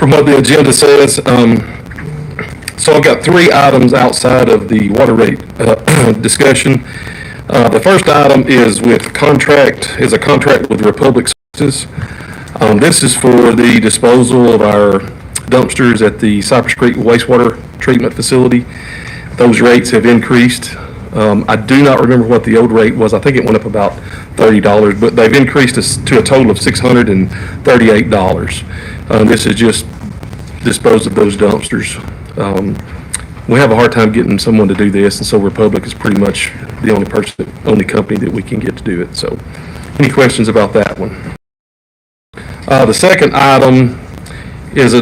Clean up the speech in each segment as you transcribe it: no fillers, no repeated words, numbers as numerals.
from what the agenda says. So I've got three items outside of the water rate discussion. The first item is a contract with Republic Services. This is for the disposal of our dumpsters at the Cypress Creek wastewater treatment facility. Those rates have increased. I do not remember what the old rate was. I think it went up about $30, but they've increased to a total of $638. This is just dispose of those dumpsters. We have a hard time getting someone to do this, and so Republic is pretty much the only company that we can get to do it. So, any questions about that one? The second item is a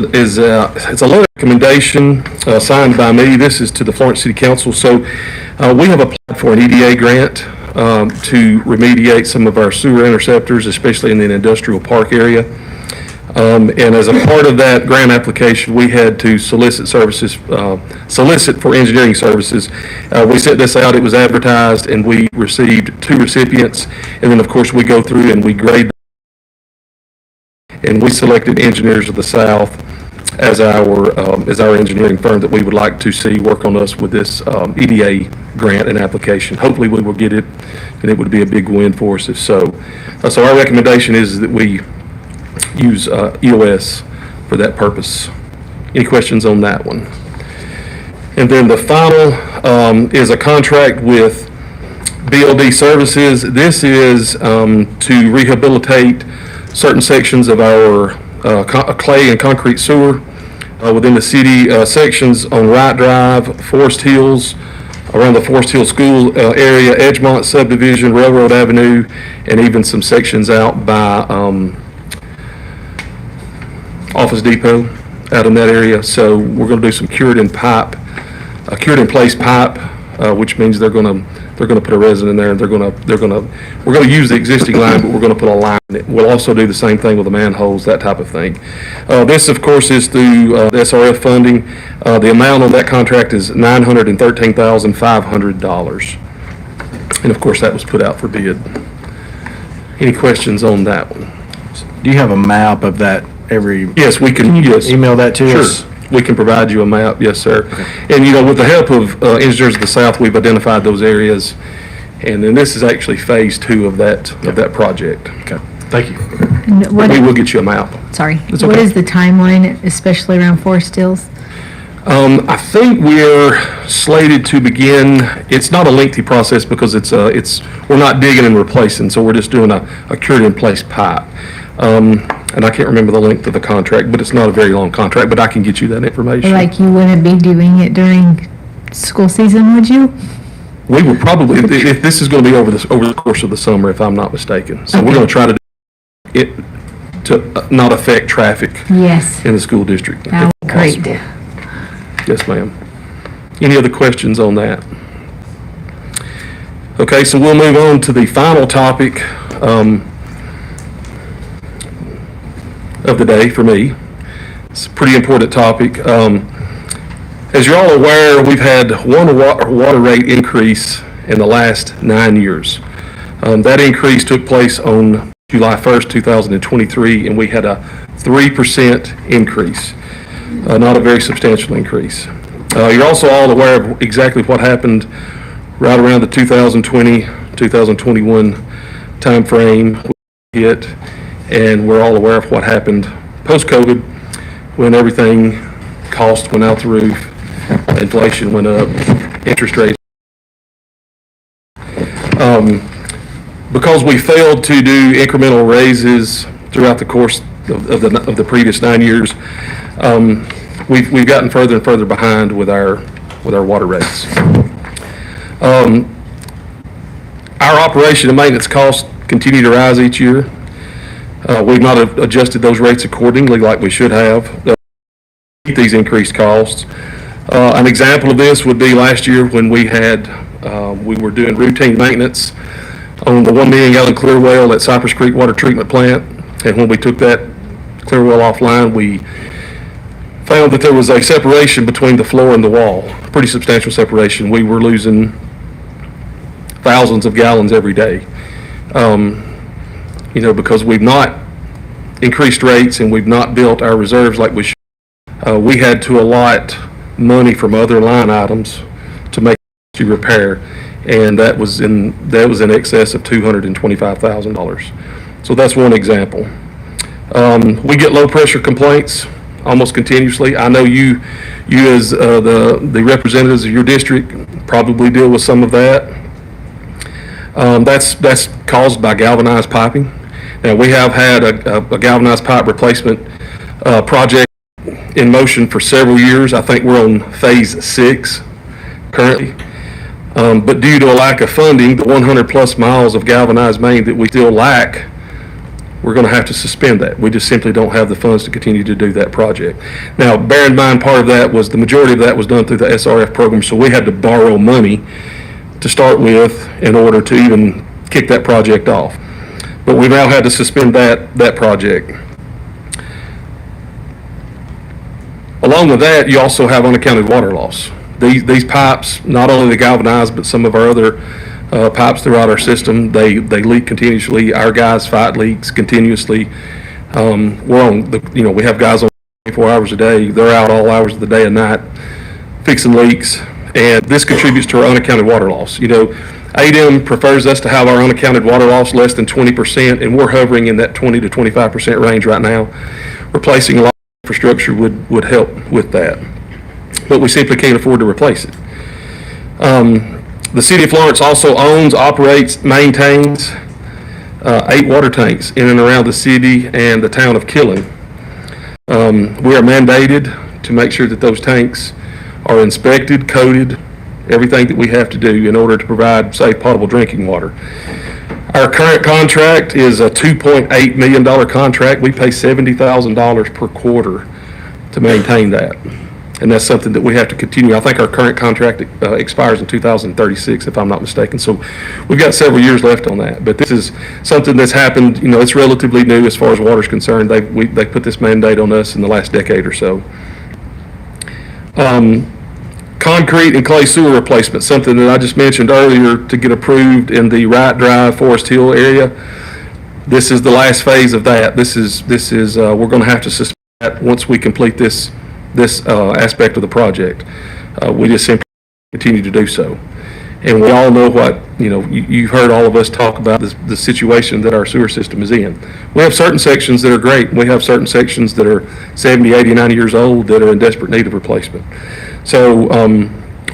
letter of recommendation signed by me. This is to the Florence City Council. So, we have applied for an EDA grant to remediate some of our sewer interceptors, especially in the industrial park area. And as a part of that grant application, we had to solicit for engineering services. We sent this out, it was advertised, and we received 2 recipients. And then, of course, we go through and we grade, and we selected Engineers of the South as our engineering firm that we would like to see work on us with this EDA grant and application. Hopefully, we will get it, and it would be a big win for us if so. So our recommendation is that we use EOS for that purpose. Any questions on that one? And then the final is a contract with BLD Services. This is to rehabilitate certain sections of our clay and concrete sewer within the city, sections on Wright Drive, Forest Hills, around the Forest Hill School area, Edgemont Subdivision, Railroad Avenue, and even some sections out by Office Depot out in that area. So we're going to do some cured in place pipe, which means they're going to put a resin in there, and we're going to use the existing line, but we're going to put a line in it. We'll also do the same thing with the manholes, that type of thing. This, of course, is through the SRF funding. The amount on that contract is $913,500, and of course that was put out for bid. Any questions on that one? Do you have a map of that? Yes, we can. Yes, email that to us. Sure, we can provide you a map. Yes, sir. Okay. And with the help of Engineers of the South, we've identified those areas, and then this is actually phase 2 of that project. Okay. Thank you. We will get you a map. Sorry. Okay. What is the timeline, especially around Forest Hills? I think we're slated to begin. It's not a lengthy process because we're not digging and replacing, so we're just doing a cured in place pipe. And I can't remember the length of the contract, but it's not a very long contract, but I can get you that information. Like you wouldn't be doing it during school season, would you? We will probably, if this is going to be over the course of the summer, if I'm not mistaken. So we're going to try to do it to not affect traffic yes. in the school district. That would be great. Yes, ma'am. Any other questions on that? Okay, so we'll move on to the final topic of the day for me. It's a pretty important topic. As you're all aware, we've had one water rate increase in the last 9 years. That increase took place on July 1st, 2023, and we had a 3% increase, not a very substantial increase. You're also all aware of exactly what happened right around the 2020-2021 time frame hit. And we're all aware of what happened post-COVID when everything, cost went out the roof, inflation went up, interest rates. Because we failed to do incremental raises throughout the course of the previous 9 years, we've gotten further and further behind with our water rates. Our operation and maintenance costs continue to rise each year. We've not adjusted those rates accordingly like we should have to meet these increased costs. An example of this would be last year when we were doing routine maintenance on the 1 million gallon clear well at Cypress Creek Water Treatment Plant. And when we took that clear well offline, we found that there was a separation between the floor and the wall, pretty substantial separation. We were losing thousands of gallons every day. Because we've not increased rates and we've not built our reserves like we should. we had to allot money from other line items to make the repair, and that was in excess of $225,000. So that's one example. We get low pressure complaints almost continuously. I know you as the representatives of your district probably deal with some of that. That's caused by galvanized piping. Now, we have had a galvanized pipe replacement project in motion for several years. I think we're on phase 6 currently. But due to a lack of funding, the 100 plus miles of galvanized main that we still lack, we're going to have to suspend that. We just simply don't have the funds to continue to do that project. Now, bear in mind, part of that was, the majority of that was done through the SRF program, so we had to borrow money to start with in order to even kick that project off. But we've now had to suspend that project. Along with that, you also have unaccounted water loss. These pipes, not only the galvanized, but some of our other pipes throughout our system, they leak continuously. Our guys fight leaks continuously. We're on we have guys on 24 hours a day. They're out all hours of the day and night fixing leaks, and this contributes to our unaccounted water loss. ADEM prefers us to have our unaccounted water loss less than 20%, and we're hovering in that 20 to 25% range right now. Replacing a lot of infrastructure would help with that, but we simply can't afford to replace it. The city of Florence also owns, operates, maintains 8 water tanks in and around the city and the town of Killen. We are mandated to make sure that those tanks are inspected, coded, everything that we have to do in order to provide safe potable drinking water. Our current contract is a $2.8 million contract. We pay $70,000 per quarter to maintain that. And that's something that we have to continue. I think our current contract expires in 2036, if I'm not mistaken. So we've got several years left on that. But this is something that's happened, it's relatively new as far as water is concerned. They put this mandate on us in the last decade or so. Concrete and clay sewer replacement, something that I just mentioned earlier, to get approved in the Wright Drive, Forest Hill area. This is the last phase of that. This is we're going to have to suspend that once we complete this aspect of the project. We just simply continue to do so. And we all know what, you've heard all of us talk about the situation that our sewer system is in. We have certain sections that are great. We have certain sections that are 70, 80, 90 years old that are in desperate need of replacement. So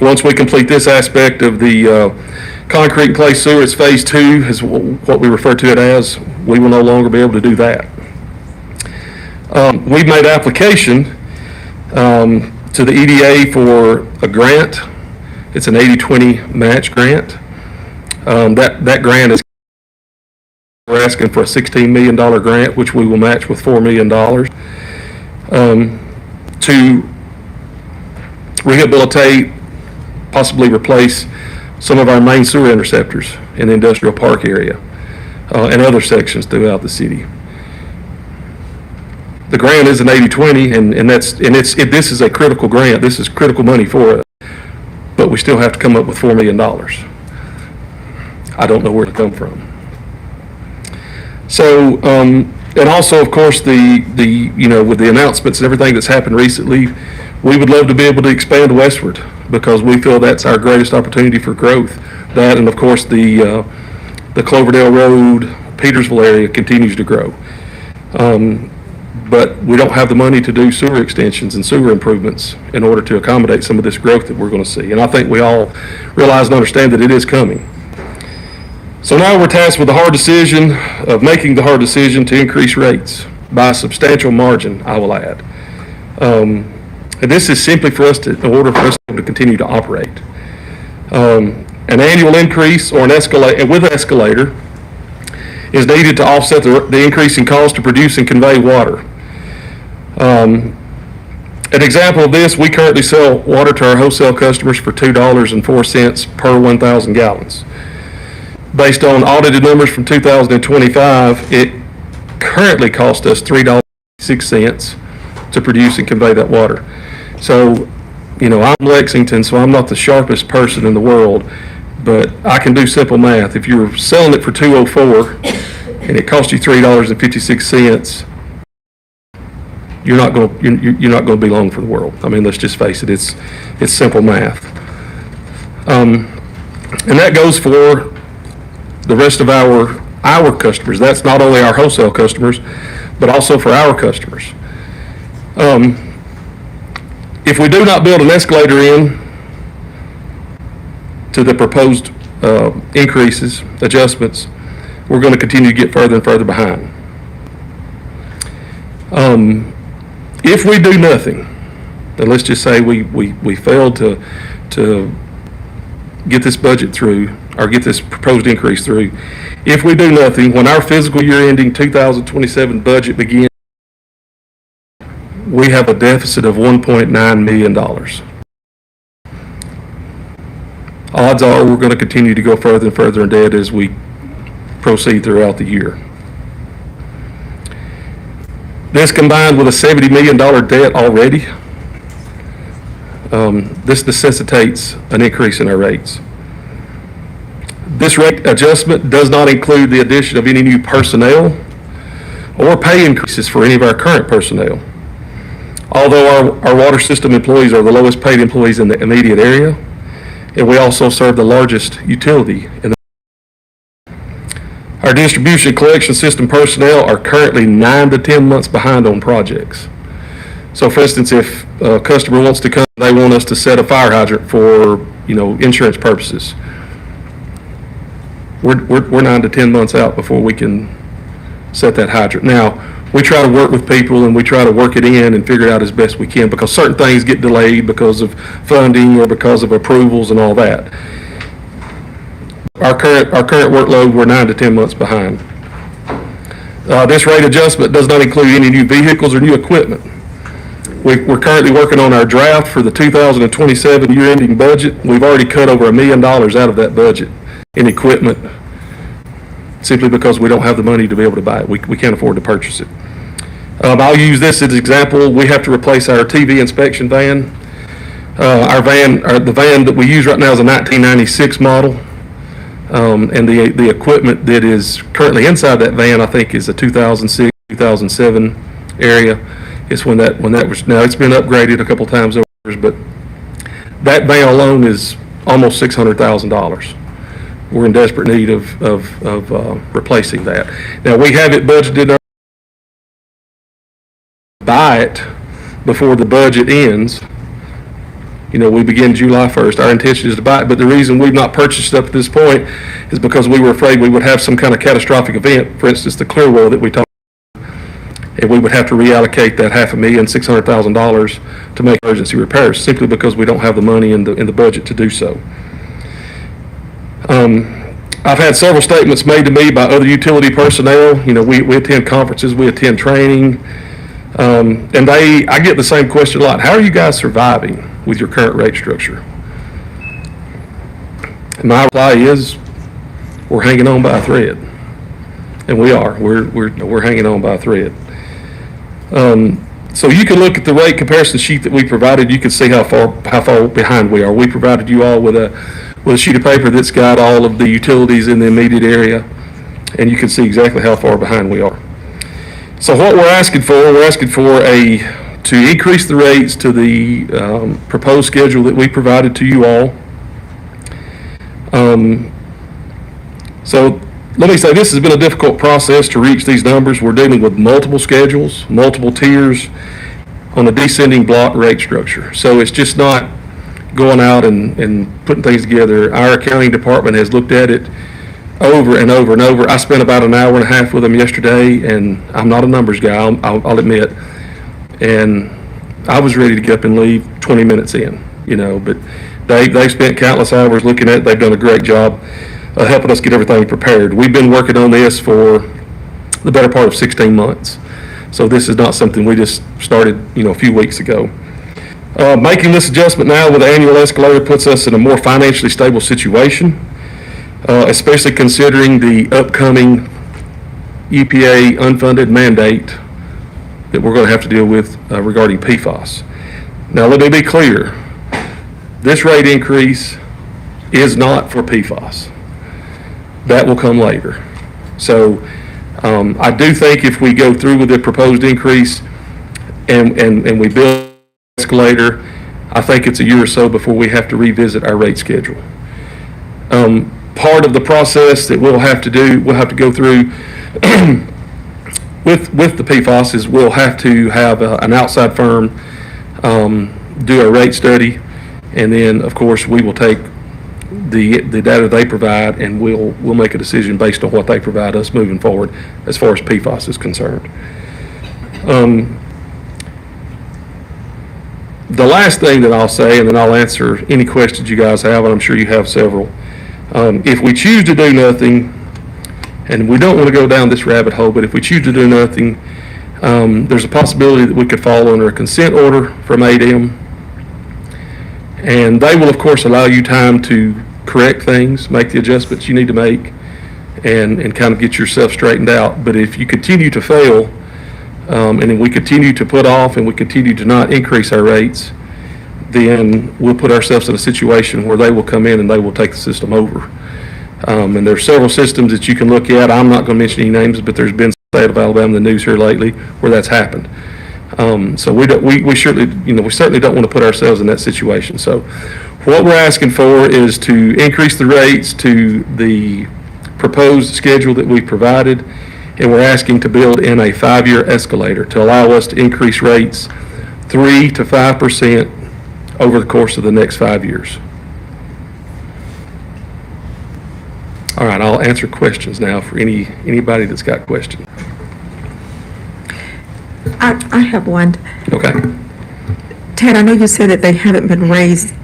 once we complete this aspect of the concrete and clay sewer, it's phase 2 is what we refer to it as. We will no longer be able to do that. We've made application to the EDA for a grant. It's an 80-20 match grant. That grant is, we're asking for a $16 million grant, which we will match with $4 million to rehabilitate, possibly replace some of our main sewer interceptors in the industrial park area and other sections throughout the city. The grant is an 80-20, and this is a critical grant. This is critical money for us, but we still have to come up with $4 million. I don't know where to come from. So, and also, of course, with the announcements and everything that's happened recently, we would love to be able to expand westward, because we feel that's our greatest opportunity for growth. That, and of course, the Cloverdale Road, Petersville area continues to grow. But we don't have the money to do sewer extensions and sewer improvements in order to accommodate some of this growth that we're going to see. And I think we all realize and understand that it is coming. So now we're tasked with making the hard decision to increase rates by a substantial margin, I will add. And this is simply in order for us to continue to operate. An annual increase or an escalator is needed to offset the increase in cost to produce and convey water. An example of this, we currently sell water to our wholesale customers for $2.04 per 1,000 gallons. Based on audited numbers from 2025, it currently costs us $3.06 to produce and convey that water. So, I'm Lexington, so I'm not the sharpest person in the world, but I can do simple math. If you're selling it for $2.04 and it costs you $3.56, you're not going to be long for the world. I mean, let's just face it, it's simple math. And that goes for the rest of our customers. That's not only our wholesale customers, but also for our customers. If we do not build an escalator in to the proposed increases, adjustments, we're going to continue to get further and further behind. If we do nothing, and let's just say we failed to get this budget through, or get this proposed increase through, if we do nothing, when our fiscal year ending 2027 budget begins, we have a deficit of $1.9 million. Odds are we're going to continue to go further and further in debt as we proceed throughout the year. This combined with a $70 million debt already, this necessitates an increase in our rates. This rate adjustment does not include the addition of any new personnel or pay increases for any of our current personnel. Although our water system employees are the lowest paid employees in the immediate area, and we also serve the largest utility in the Our distribution collection system personnel are currently 9 to 10 months behind on projects. So for instance, if a customer wants to come, they want us to set a fire hydrant for, insurance purposes. We're 9 to 10 months out before we can set that hydrant. Now, we try to work with people and we try to work it in and figure it out as best we can, because certain things get delayed because of funding or because of approvals and all that. Our current workload, we're 9 to 10 months behind. This rate adjustment does not include any new vehicles or new equipment. We're currently working on our draft for the 2027 year-ending budget. We've already cut over $1 million out of that budget in equipment, simply because we don't have the money to be able to buy it. We can't afford to purchase it. I'll use this as an example. We have to replace our TV inspection van. The van that we use right now is a 1996 model. And the equipment that is currently inside that van, I think, is a 2006, 2007 area. It's when that was, now it's been upgraded a couple times over, but that van alone is almost $600,000. We're in desperate need of replacing that. Now, we have it budgeted to buy it before the budget ends. We begin July 1st. Our intention is to buy it, but the reason we've not purchased it up to this point is because we were afraid we would have some kind of catastrophic event, for instance, the clear well that we talked about, and we would have to reallocate that $500,000, $600,000 to make emergency repairs, simply because we don't have the money in the budget to do so. I've had several statements made to me by other utility personnel. We attend conferences, we attend training, and I get the same question a lot. How are you guys surviving with your current rate structure? And my reply is, we're hanging on by a thread, and we are. We're hanging on by a thread. So you can look at the rate comparison sheet that we provided. You can see how far behind we are. We provided you all with a sheet of paper that's got all of the utilities in the immediate area, and you can see exactly how far behind we are. So what we're asking for to increase the rates to the proposed schedule that we provided to you all. So let me say, this has been a difficult process to reach these numbers. We're dealing with multiple schedules, multiple tiers on a descending block rate structure. So it's just not going out and putting things together. Our accounting department has looked at it over and over and over. I spent about an hour and a half with them yesterday, and I'm not a numbers guy, I'll admit. And I was ready to get up and leave 20 minutes in, but they spent countless hours looking at it. They've done a great job helping us get everything prepared. We've been working on this for the better part of 16 months. So this is not something we just started, a few weeks ago. Making this adjustment now with the annual escalator puts us in a more financially stable situation, especially considering the upcoming EPA unfunded mandate that we're going to have to deal with regarding PFAS. Now, let me be clear. This rate increase is not for PFAS. That will come later. So I do think if we go through with the proposed increase, and we build an escalator, I think it's a year or so before we have to revisit our rate schedule. Part of the process that we'll have to go through with the PFAS is we'll have to have an outside firm do a rate study, and then, of course, we will take the data they provide, and we'll make a decision based on what they provide us moving forward as far as PFAS is concerned. The last thing that I'll say, and then I'll answer any questions you guys have, and I'm sure you have several. If we choose to do nothing, and we don't want to go down this rabbit hole, but if we choose to do nothing, there's a possibility that we could fall under a consent order from ADM. And they will, of course, allow you time to correct things, make the adjustments you need to make, and kind of get yourself straightened out. But if you continue to fail, and then we continue to put off and we continue to not increase our rates, then we'll put ourselves in a situation where they will come in and they will take the system over. And there's several systems that you can look at. I'm not going to mention any names, but there's been state of Alabama in the news here lately where that's happened. So we certainly don't want to put ourselves in that situation. So what we're asking for is to increase the rates to the proposed schedule that we provided, and we're asking to build in a 5-year escalator to allow us to increase rates 3 to 5% over the course of the next 5 years. All right, I'll answer questions now for anybody that's got questions. I have one. Okay. Ted, I know you said that they haven't been raised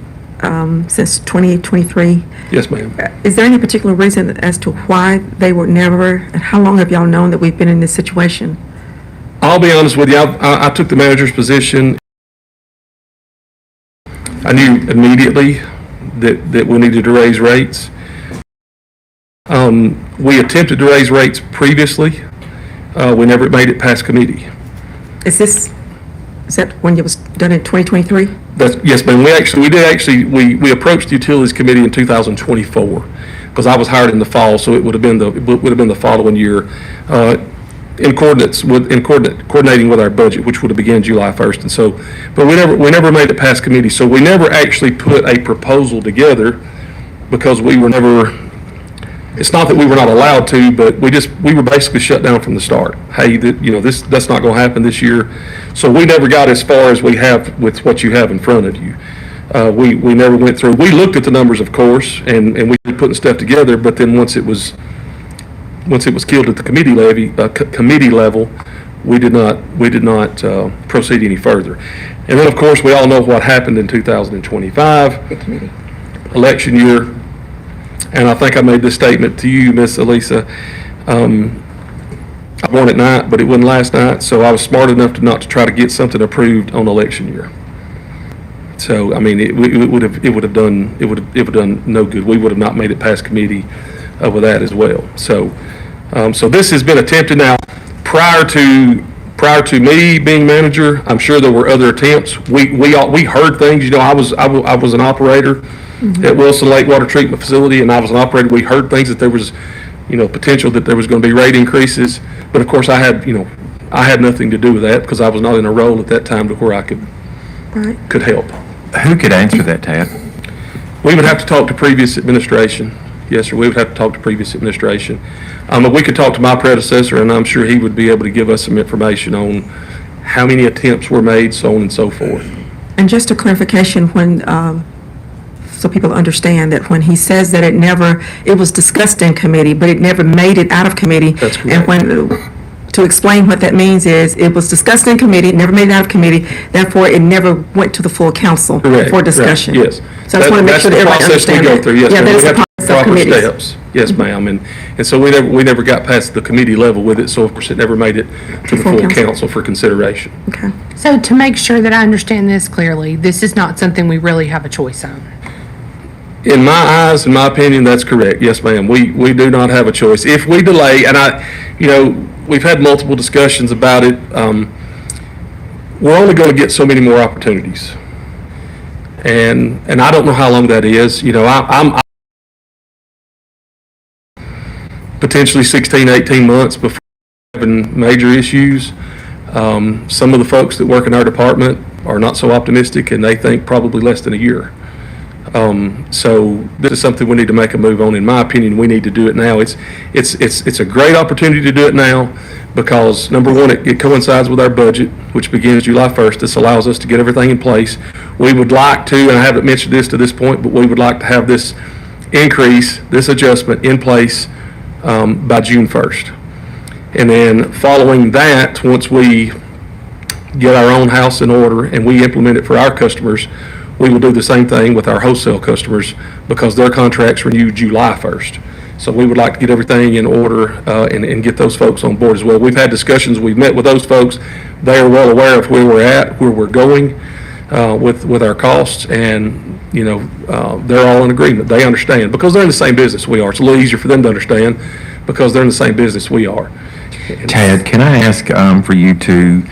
since 2023. Yes, ma'am. Is there any particular reason as to why they were never, and how long have y'all known that we've been in this situation? I'll be honest with you. I took the manager's position. I knew immediately that we needed to raise rates. We attempted to raise rates previously. We never made it past committee. Is that when it was done in 2023? Yes, ma'am. We approached the Utilities Committee in 2024 because I was hired in the fall, so it would have been the following year, coordinating with our budget, which would have begun July 1st. And so, but we never made it past committee. So we never actually put a proposal together because we were never. It's not that we were not allowed to, but we were basically shut down from the start. Hey, that's not going to happen this year. So we never got as far as we have with what you have in front of you. We never went through. We looked at the numbers, of course, and we were putting stuff together. But then once it was killed at the committee level, we did not proceed any further. And then, of course, we all know what happened in 2025, The committee. election year. And I think I made this statement to you, Miss Elisa. I won at night, but it wasn't last night, so I was smart enough to not to try to get something approved on election year. So I mean, it would have done no good. We would have not made it past committee with that as well. So this has been attempted now. Prior to me being manager, I'm sure there were other attempts. We heard things. I was an operator at Wilson Lake Water Treatment Facility, and I was an operator. We heard things that there was, potential that there was going to be rate increases. But of course, I had nothing to do with that because I was not in a role at that time to where I could help. Who could answer that, Tad? We would have to talk to previous administration. Yes, sir. We would have to talk to previous administration. But we could talk to my predecessor, and I'm sure he would be able to give us some information on how many attempts were made, so on and so forth. And just a clarification, so people understand that when he says that it was discussed in committee, but it never made it out of committee. That's correct. And to explain what that means is, it was discussed in committee, never made it out of committee, therefore it never went to the full council Correct. for discussion. Correct. Yes. So I just want to make sure that everybody understands that. That's the process we go through, yes, Yeah, ma'am. that is We the have to process of proper committees. steps. Yes, ma'am. And so we never got past the committee level with it, so of course it never made it to the Full full council. council for consideration. Okay. So to make sure that I understand this clearly, this is not something we really have a choice on. In my eyes, in my opinion, that's correct. Yes, ma'am. We do not have a choice. If we delay, and we've had multiple discussions about it, we're only going to get so many more opportunities. And I don't know how long that is. I'm potentially 16, 18 months before having major issues. Some of the folks that work in our department are not so optimistic, and they think probably less than a year. So this is something we need to make a move on. In my opinion, we need to do it now. It's a great opportunity to do it now because, number one, it coincides with our budget, which begins July 1st. This allows us to get everything in place. We would like to, and I haven't mentioned this to this point, but we would like to have this increase, this adjustment in place by June 1st. And then following that, once we get our own house in order and we implement it for our customers, we will do the same thing with our wholesale customers because their contracts renew July 1st. So we would like to get everything in order and get those folks on board as well. We've had discussions, we've met with those folks. They are well aware of where we're at, where we're going with our costs, and they're all in agreement. They understand because they're in the same business we are. It's a little easier for them to understand because they're in the same business we are. Tad, can I ask for you to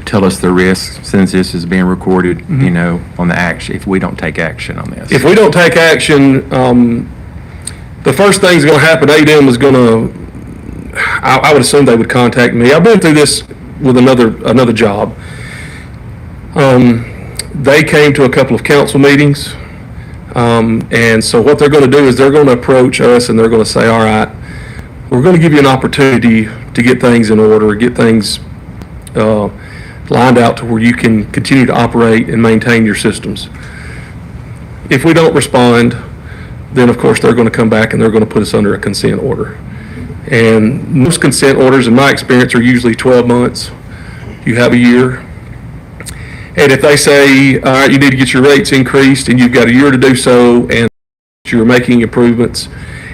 tell us the risks, since this is being recorded, on the action, if we don't take action on this? If we don't take action, the first thing that's going to happen, ADM is going to, I would assume they would contact me. I've been through this with another job. They came to a couple of council meetings, and so what they're going to do is they're going to approach us and they're going to say, all right, we're going to give you an opportunity to get things in order, get things lined out to where you can continue to operate and maintain your systems. If we don't respond, then of course they're going to come back and they're going to put us under a consent order. And most consent orders, in my experience, are usually 12 months. You have a year. And if they say, all right, you need to get your rates increased and you've got a year to do so and you're making improvements,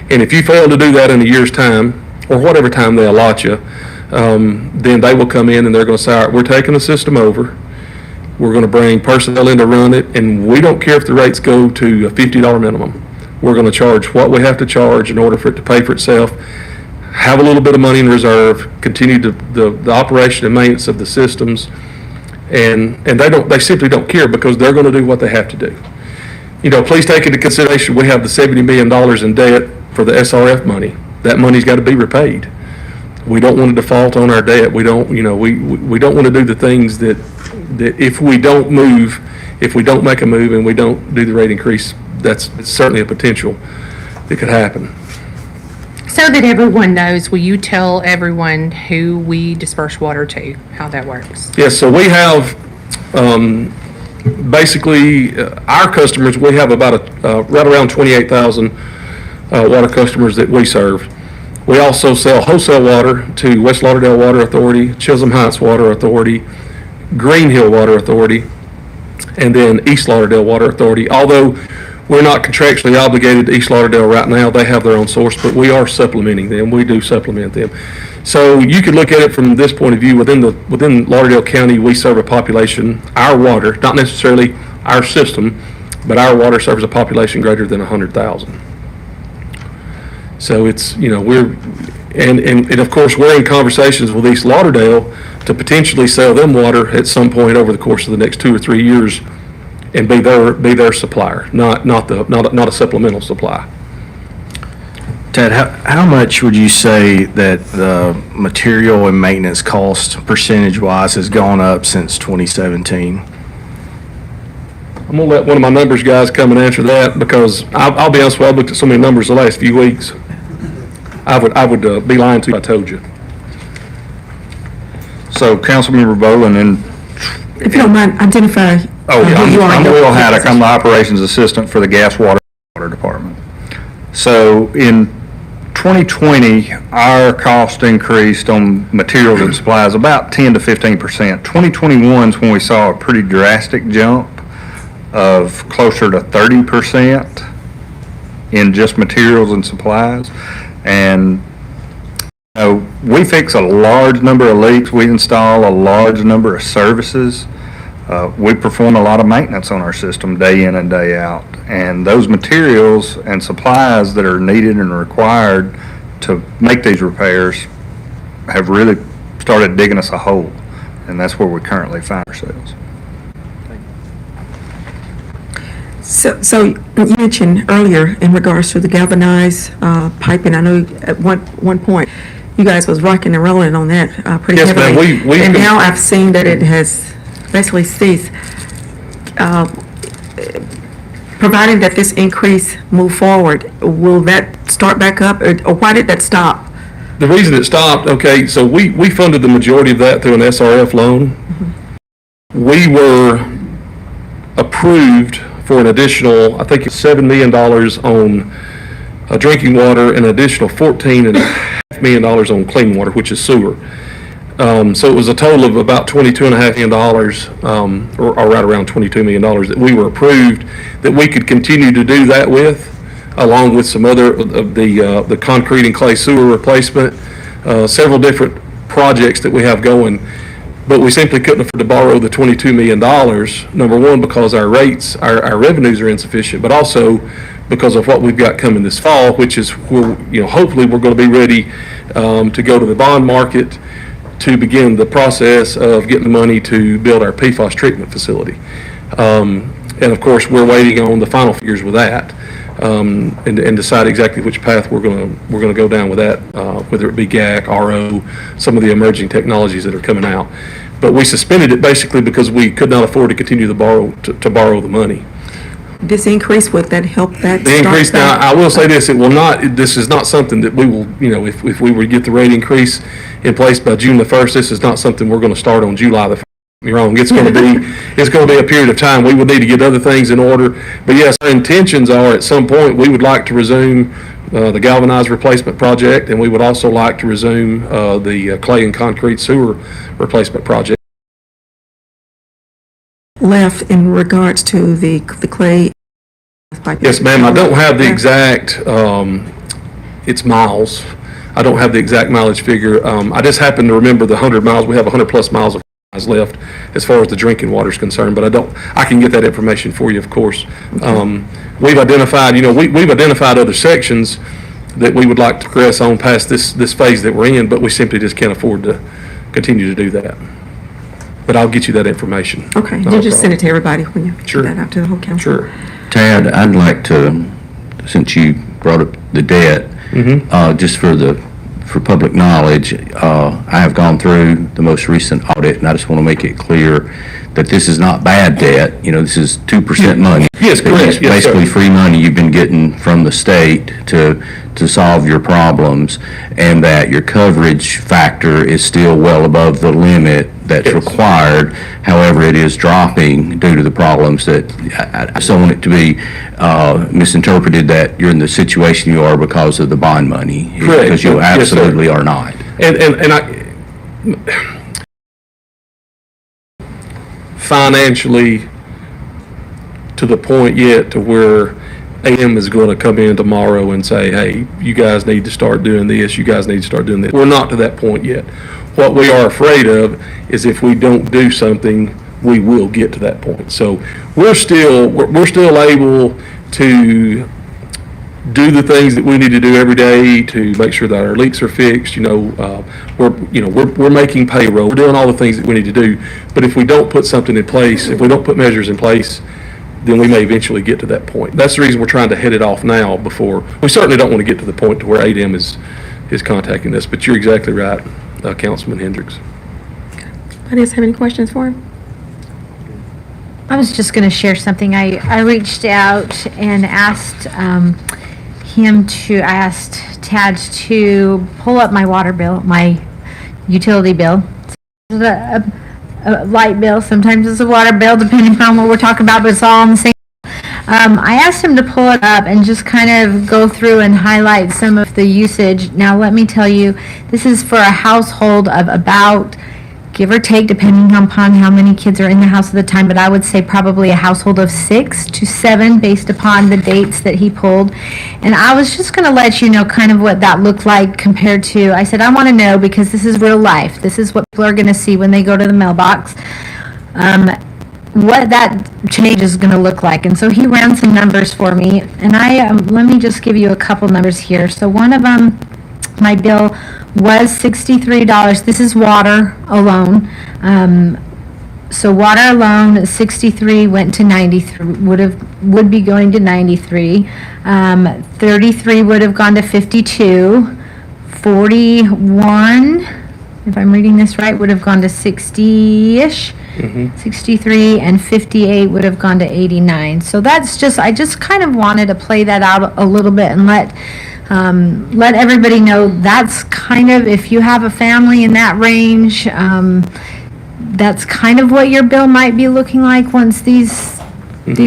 and if you fail to do that in a year's time, or whatever time they allot you, then they will come in and they're going to say, all right, we're taking the system over. We're going to bring personnel in to run it, and we don't care if the rates go to a $50 minimum. We're going to charge what we have to charge in order for it to pay for itself, have a little bit of money in reserve, continue the operation and maintenance of the systems, and they simply don't care because they're going to do what they have to do. Please take into consideration we have the $70 million in debt for the SRF money. That money's got to be repaid. We don't want to default on our debt. We don't want to do the things that if we don't make a move and we don't do the rate increase, that's certainly a potential that could happen. So that everyone knows, will you tell everyone who we disperse water to, how that works? Yes, so we have, basically, our customers, we have about right around 28,000 water customers that we serve. We also sell wholesale water to West Lauderdale Water Authority, Chisholm Heights Water Authority, Green Hill Water Authority, and then East Lauderdale Water Authority. Although we're not contractually obligated to East Lauderdale right now, they have their own source, but we are supplementing them. We do supplement them. So you could look at it from this point of view. Within Lauderdale County, we serve a population, our water, not necessarily our system, but our water serves a population greater than 100,000. So it's, and of course, we're in conversations with East Lauderdale to potentially sell them water at some point over the course of the next 2 or 3 years and be their supplier, not a supplemental supply. Ted, how much would you say that the material and maintenance cost percentage-wise has gone up since 2017? I'm gonna let one of my numbers guys come and answer that because I'll be honest with you, I've looked at so many numbers the last few weeks. I would be lying to you if I told you. So, Councilmember Boland, If you don't mind, identify who you are. I'm Will Haddock. I'm the operations assistant for the gas water department. So, in 2020, our cost increased on materials and supplies about 10 to 15%. 2021 is when we saw a pretty drastic jump of closer to 30% in just materials and supplies. And we fix a large number of leaks. We install a large number of services. We perform a lot of maintenance on our system day in and day out. And those materials and supplies that are needed and required to make these repairs have really started digging us a hole. And that's where we currently find ourselves. So you mentioned earlier in regards to the galvanized pipe, and I know at one point you guys was rocking and rolling on that pretty Yes, ma'am. heavily. We And can- now I've seen that it has basically ceased. Providing that this increase move forward, will that start back up, or why did that stop? The reason it stopped, okay, so we funded the majority of that through an SRF loan. We were approved for an additional, I think it's $7 million on drinking water and an additional $14.5 million on clean water, which is sewer. So it was a total of about $22.5 million, or right around $22 million that we were approved, that we could continue to do that with, along with some other of the concrete and clay sewer replacement, several different projects that we have going. But we simply couldn't afford to borrow the $22 million, number one, because our rates, our revenues are insufficient, but also because of what we've got coming this fall, which is, hopefully we're going to be ready to go to the bond market to begin the process of getting the money to build our PFAS treatment facility. And of course, we're waiting on the final figures with that, and decide exactly which path we're going to go down with that, whether it be GAC, RO, some of the emerging technologies that are coming out. But we suspended it basically because we could not afford to continue to borrow the money. This increase, would that help that? The increase, start now, back? I will say this, this is not something that we will, if we were to get the rate increase in place by June the 1st, this is not something we're going to start on July the 1st. You're wrong. It's going to be a period of time. We would need to get other things in order. But yes, our intentions are at some point, we would like to resume the galvanized replacement project, and we would also like to resume the clay and concrete sewer replacement project. Left in regards to the clay? Yes, ma'am. I don't have the exact, it's miles. I don't have the exact mileage figure. I just happen to remember the 100 miles. We have 100 plus miles of left as far as the drinking water is concerned, but I can get that information for you, of course. We've identified, we've identified other sections that we would like to progress on past this phase that we're in, but we simply just can't afford to continue to do that. But I'll get you that information. Okay, Not you a just send it to problem. everybody when you Sure. get that out to the whole council. Sure. Tad, I'd like to, since you brought up the debt, just for public knowledge, I have gone through the most recent audit, and I just want to make it clear that this is not bad debt. This is 2% money. Yes, correct. It's Yes, sir. basically free money you've been getting from the state to solve your problems, and that your coverage factor is still well above the limit that's Yes. required. However, it is dropping due to the problems that, I just don't want it to be misinterpreted that you're in the situation you are because of the bond money. Correct. Because you Yes, sir. absolutely are not. And I, financially, to the point yet to where AM is going to come in tomorrow and say, hey, you guys need to start doing this, you guys need to start doing this. We're not to that point yet. What we are afraid of is if we don't do something, we will get to that point. So we're still able to do the things that we need to do every day to make sure that our leaks are fixed. We're making payroll. We're doing all the things that we need to do. But if we don't put something in place, if we don't put measures in place, then we may eventually get to that point. That's the reason we're trying to head it off now before, we certainly don't want to get to the point to where ADM is contacting us. But you're exactly right, Councilman Hendricks. Anybody else have any questions for him? I was just going to share something. I reached out and asked I asked Tad to pull up my water bill, my utility bill. A light bill, sometimes it's a water bill, depending on what we're talking about, but it's all on the same. I asked him to pull it up and just kind of go through and highlight some of the usage. Now, let me tell you, this is for a household of about, give or take, depending upon how many kids are in the house at the time, but I would say probably a household of 6 to 7 based upon the dates that he pulled. And I was just going to let you know kind of what that looked like compared to, I said, I want to know because this is real life. This is what people are going to see when they go to the mailbox. What that change is going to look like. And so he ran some numbers for me, and let me just give you a couple numbers here. So one of them, my bill was $63. This is water alone. So water alone, 63 went to 93, would be going to 93. 33 would have gone to 52. 41, if I'm reading this right, would have gone to 60-ish. 63, and 58 would have gone to 89. So that's just, I just kind of wanted to play that out a little bit and let everybody know that's kind of, if you have a family in that range, that's kind of what your bill might be looking like once these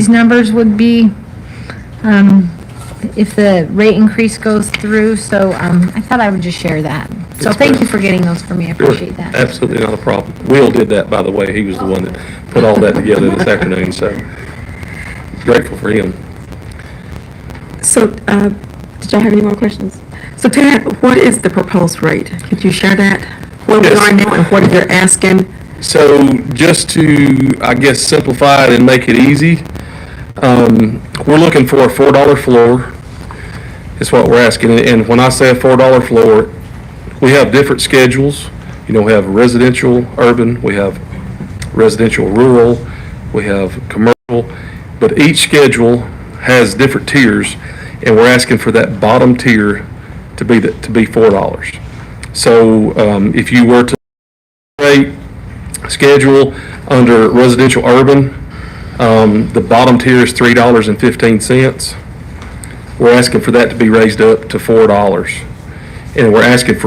numbers would be, if the rate increase goes through. So I thought I would just share that. So Yes, thank ma'am. you for getting those for me. I appreciate that. Absolutely not a problem. Will did that, by the way. He was the one that put all that together this afternoon, so grateful for him. So, did y'all have any more questions? So Ted, what is the proposed rate? Could you share that? What we Yes. are now and what you're asking? So just to, I guess, simplify it and make it easy, we're looking for a $4 floor is what we're asking. And when I say a $4 floor, we have different schedules. You know, we have residential, urban, we have residential, rural, we have commercial, but each schedule has different tiers, and we're asking for that bottom tier to be $4. So if you were to rate schedule under residential urban, the bottom tier is $3.15. We're asking for that to be raised up to $4. And we're asking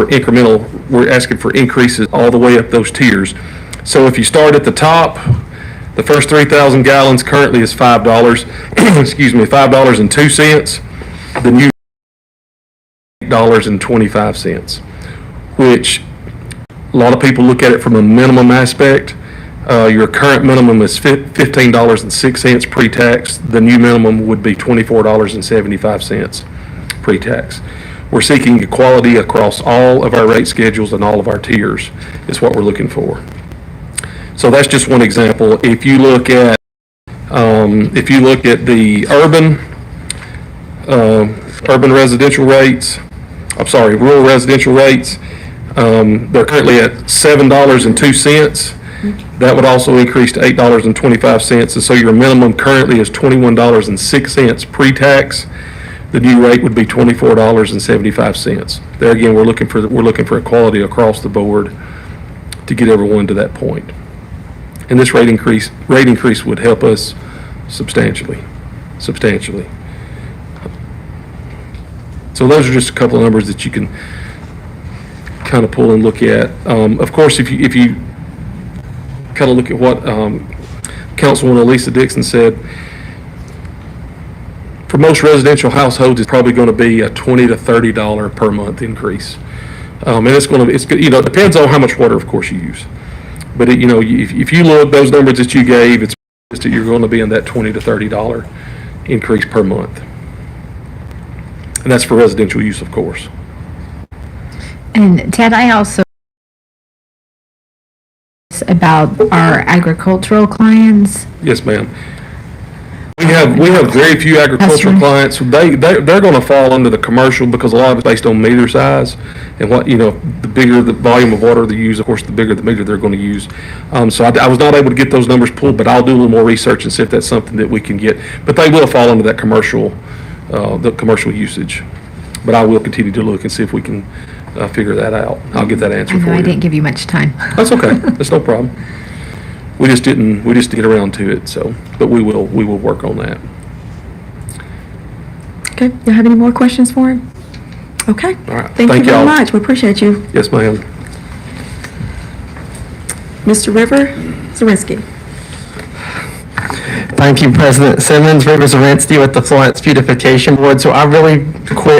for increases all the way up those tiers. So if you start at the top, the first 3,000 gallons currently is $5, excuse me, $5.02. The new $8.25, which a lot of people look at it from a minimum aspect. Your current minimum is $15.06 pre-tax. The new minimum would be $24.75 pre-tax. We're seeking equality across all of our rate schedules and all of our tiers is what we're looking for. So that's just one example. If you look at the urban residential rates, rural residential rates, they're currently at $7.02. That would also increase to $8.25, and so your minimum currently is $21.06 pre-tax. The new rate would be $24.75. There again, we're looking for equality across the board to get everyone to that point. And this rate increase would help us substantially. So those are just a couple of numbers that you can kind of pull and look at. Of course, if you kind of look at what Councilwoman Lisa Dixon said, for most residential households, it's probably going to be a $20 to $30 per month increase. And it depends on how much water, of course, you use. But if you look those numbers that you gave, it's that you're going to be in that $20 to $30 increase per month. And that's for residential use, of course. And Ted, I also about our agricultural clients. Yes, ma'am. We have very few agricultural Customers. clients. They're going to fall under the commercial because a lot of it's based on meter size, and the bigger the volume of water they use, of course, the bigger the meter they're going to use. So I was not able to get those numbers pulled, but I'll do a little more research and see if that's something that we can get. But they will fall under that commercial, the commercial usage. But I will continue to look and see if we can figure that out. I'll get that answer I for know you. I didn't give you much time. That's okay. That's no problem. We just didn't get around to it, but we will work on that. Okay, you have any more questions for him? Okay. All right. Thank you very y'all. much. We appreciate you. Yes, ma'am. Mr. River Zirinsky. Thank you, President Simmons. River Zirinsky with the Florence Beautification Board. So I really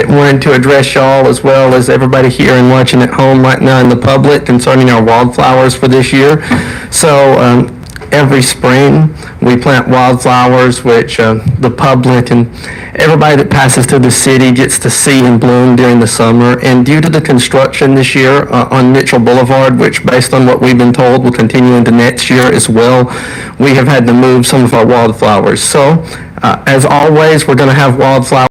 wanted to address y'all as well as everybody here and watching at home right now in the public concerning our wildflowers for this year. So every spring, we plant wildflowers, which the public and everybody that passes through the city gets to see and bloom during the summer. And due to the construction this year on Mitchell Boulevard, which based on what we've been told will continue into next year as well, we have had to move some of our wildflowers. So as always, we're going to have wildflowers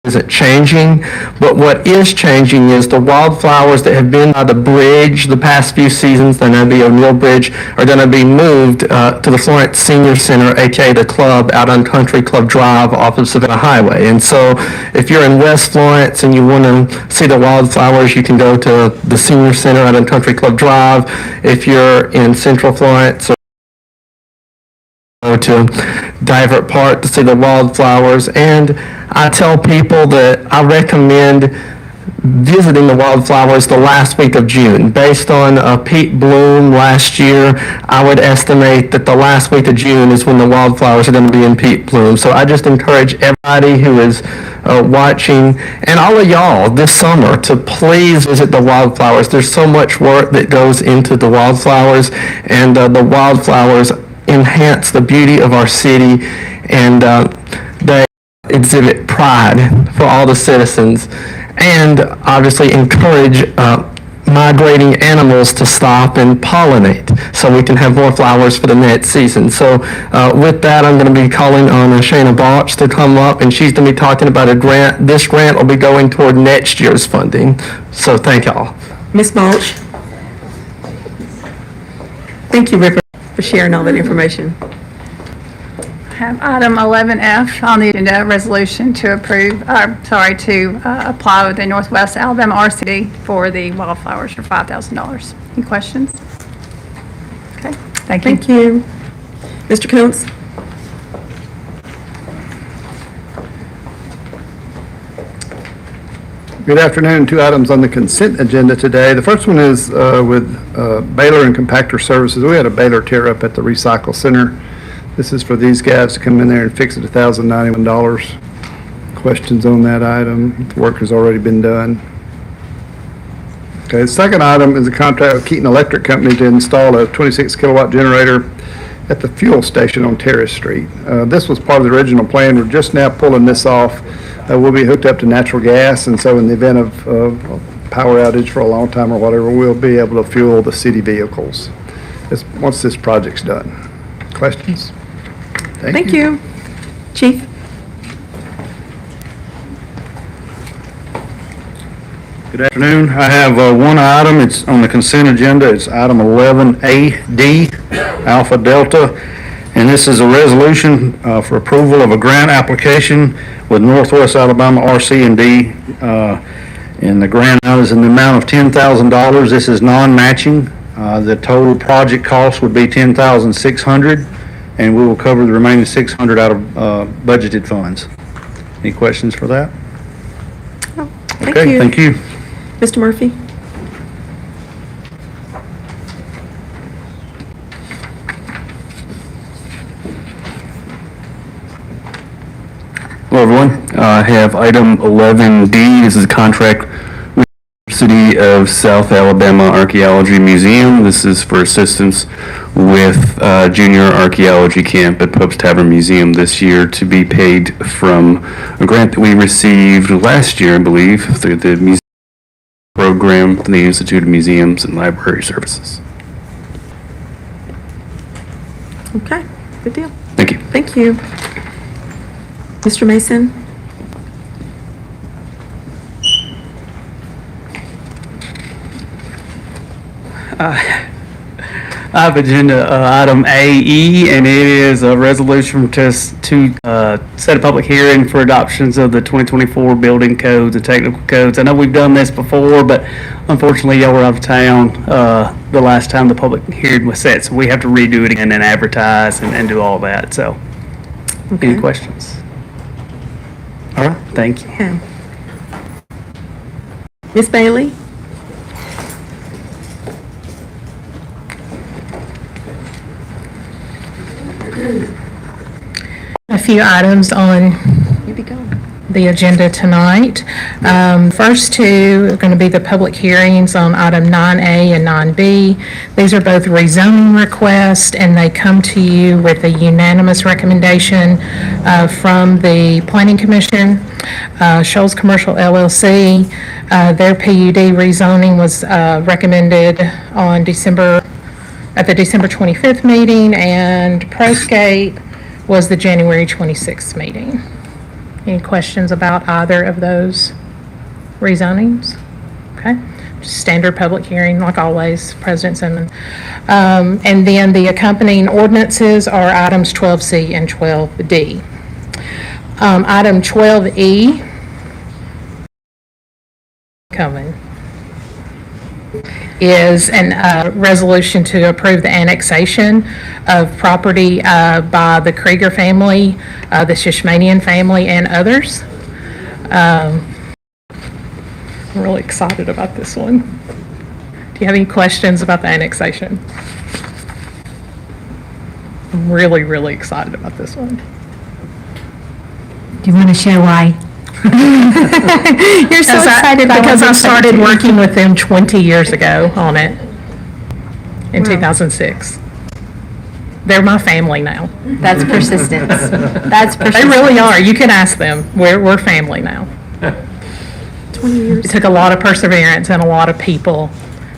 isn't changing, but what is changing is the wildflowers that have been by the bridge the past few seasons, they're going to be O'Neill Bridge, are going to be moved to the Florence Senior Center, aka the club out on Country Club Drive off of Savannah Highway. And so if you're in West Florence and you want to see the wildflowers, you can go to the Senior Center out on Country Club Drive. If you're in Central Florence, go to Divert Park to see the wildflowers. And I tell people that I recommend visiting the wildflowers the last week of June. Based on peak bloom last year, I would estimate that the last week of June is when the wildflowers are going to be in peak bloom. So I just encourage everybody who is watching, and all of y'all this summer, to please visit the wildflowers. There's so much work that goes into the wildflowers, and the wildflowers enhance the beauty of our city, and they exhibit pride for all the citizens, and obviously encourage migrating animals to stop and pollinate so we can have more flowers for the next season. So with that, I'm going to be calling on Shayna Balch to come up, and she's going to be talking about a grant. This grant will be going toward next year's funding. So thank y'all. Ms. Balch? Thank you, Ripper, for sharing all that information. Have item 11F on the agenda, resolution to apply with the Northwest Alabama RCD for the wildflowers for $5,000. Any questions? Okay, thank you. Thank you. Mr. Coons? Good afternoon. Two items on the consent agenda today. The first one is with Baylor and Compactor Services. We had a Baylor tear up at the Recycle Center. This is for these guys to come in there and fix it, $1,091. Questions on that item? The work has already been done. Okay, the second item is a contract with Keaton Electric Company to install a 26 kilowatt generator at the fuel station on Terrace Street. This was part of the original plan. We're just now pulling this off. We'll be hooked up to natural gas, and so in the event of power outage for a long time or whatever, we'll be able to fuel the city vehicles once this project's done. Questions? Thank you. Chief? Good afternoon. I have one item. It's on the consent agenda. It's item 11AD, Alpha Delta. And this is a resolution for approval of a grant application with Northwest Alabama RC&D. And the grant is in the amount of $10,000. This is non-matching. The total project cost would be $10,600, and we will cover the remaining $600 out of budgeted funds. Any questions for that? Thank Okay, you. thank you. Mr. Murphy? Hello, everyone. I have item 11D. This is a contract with the City of South Alabama Archaeology Museum. This is for assistance with junior archaeology camp at Pope's Tavern Museum this year, to be paid from a grant that we received last year, I believe, through the museum program from the Institute of Museums and Library Services. Okay, good deal. Thank you. Thank you. Mr. Mason? I have agenda item AE, and it is a resolution to set a public hearing for adoptions of the 2024 building codes and technical codes. I know we've done this before, but unfortunately y'all were out of town the last time the public hearing was set, so we have to redo it again and advertise and do all that. So, Okay. any questions? All right, thank you. Okay. Ms. Bailey? A few items on You be gone. the agenda tonight. First two are going to be the public hearings on item 9A and 9B. These are both rezoning requests, and they come to you with a unanimous recommendation from the Planning Commission. Shoals Commercial LLC, their PUD rezoning was recommended on at the December 25th meeting, and Proscape was the January 26th meeting. Any questions about either of those rezonings? Okay, standard public hearing, like always, President Simmons. And then the accompanying ordinances are items 12C and 12D. Item 12E, coming, is a resolution to approve the annexation of property by the Krieger family, the Shishmanian family, and others. I'm really excited about this one. Do you have any questions about the annexation? I'm really, really excited about this one. Do you want to share why? You're so excited because I started working with them 20 years ago on it in 2006. They're my family now. That's persistence. That's persistence. They really are. You can ask them. We're family now. 20 years. It took a lot of perseverance and a lot of people.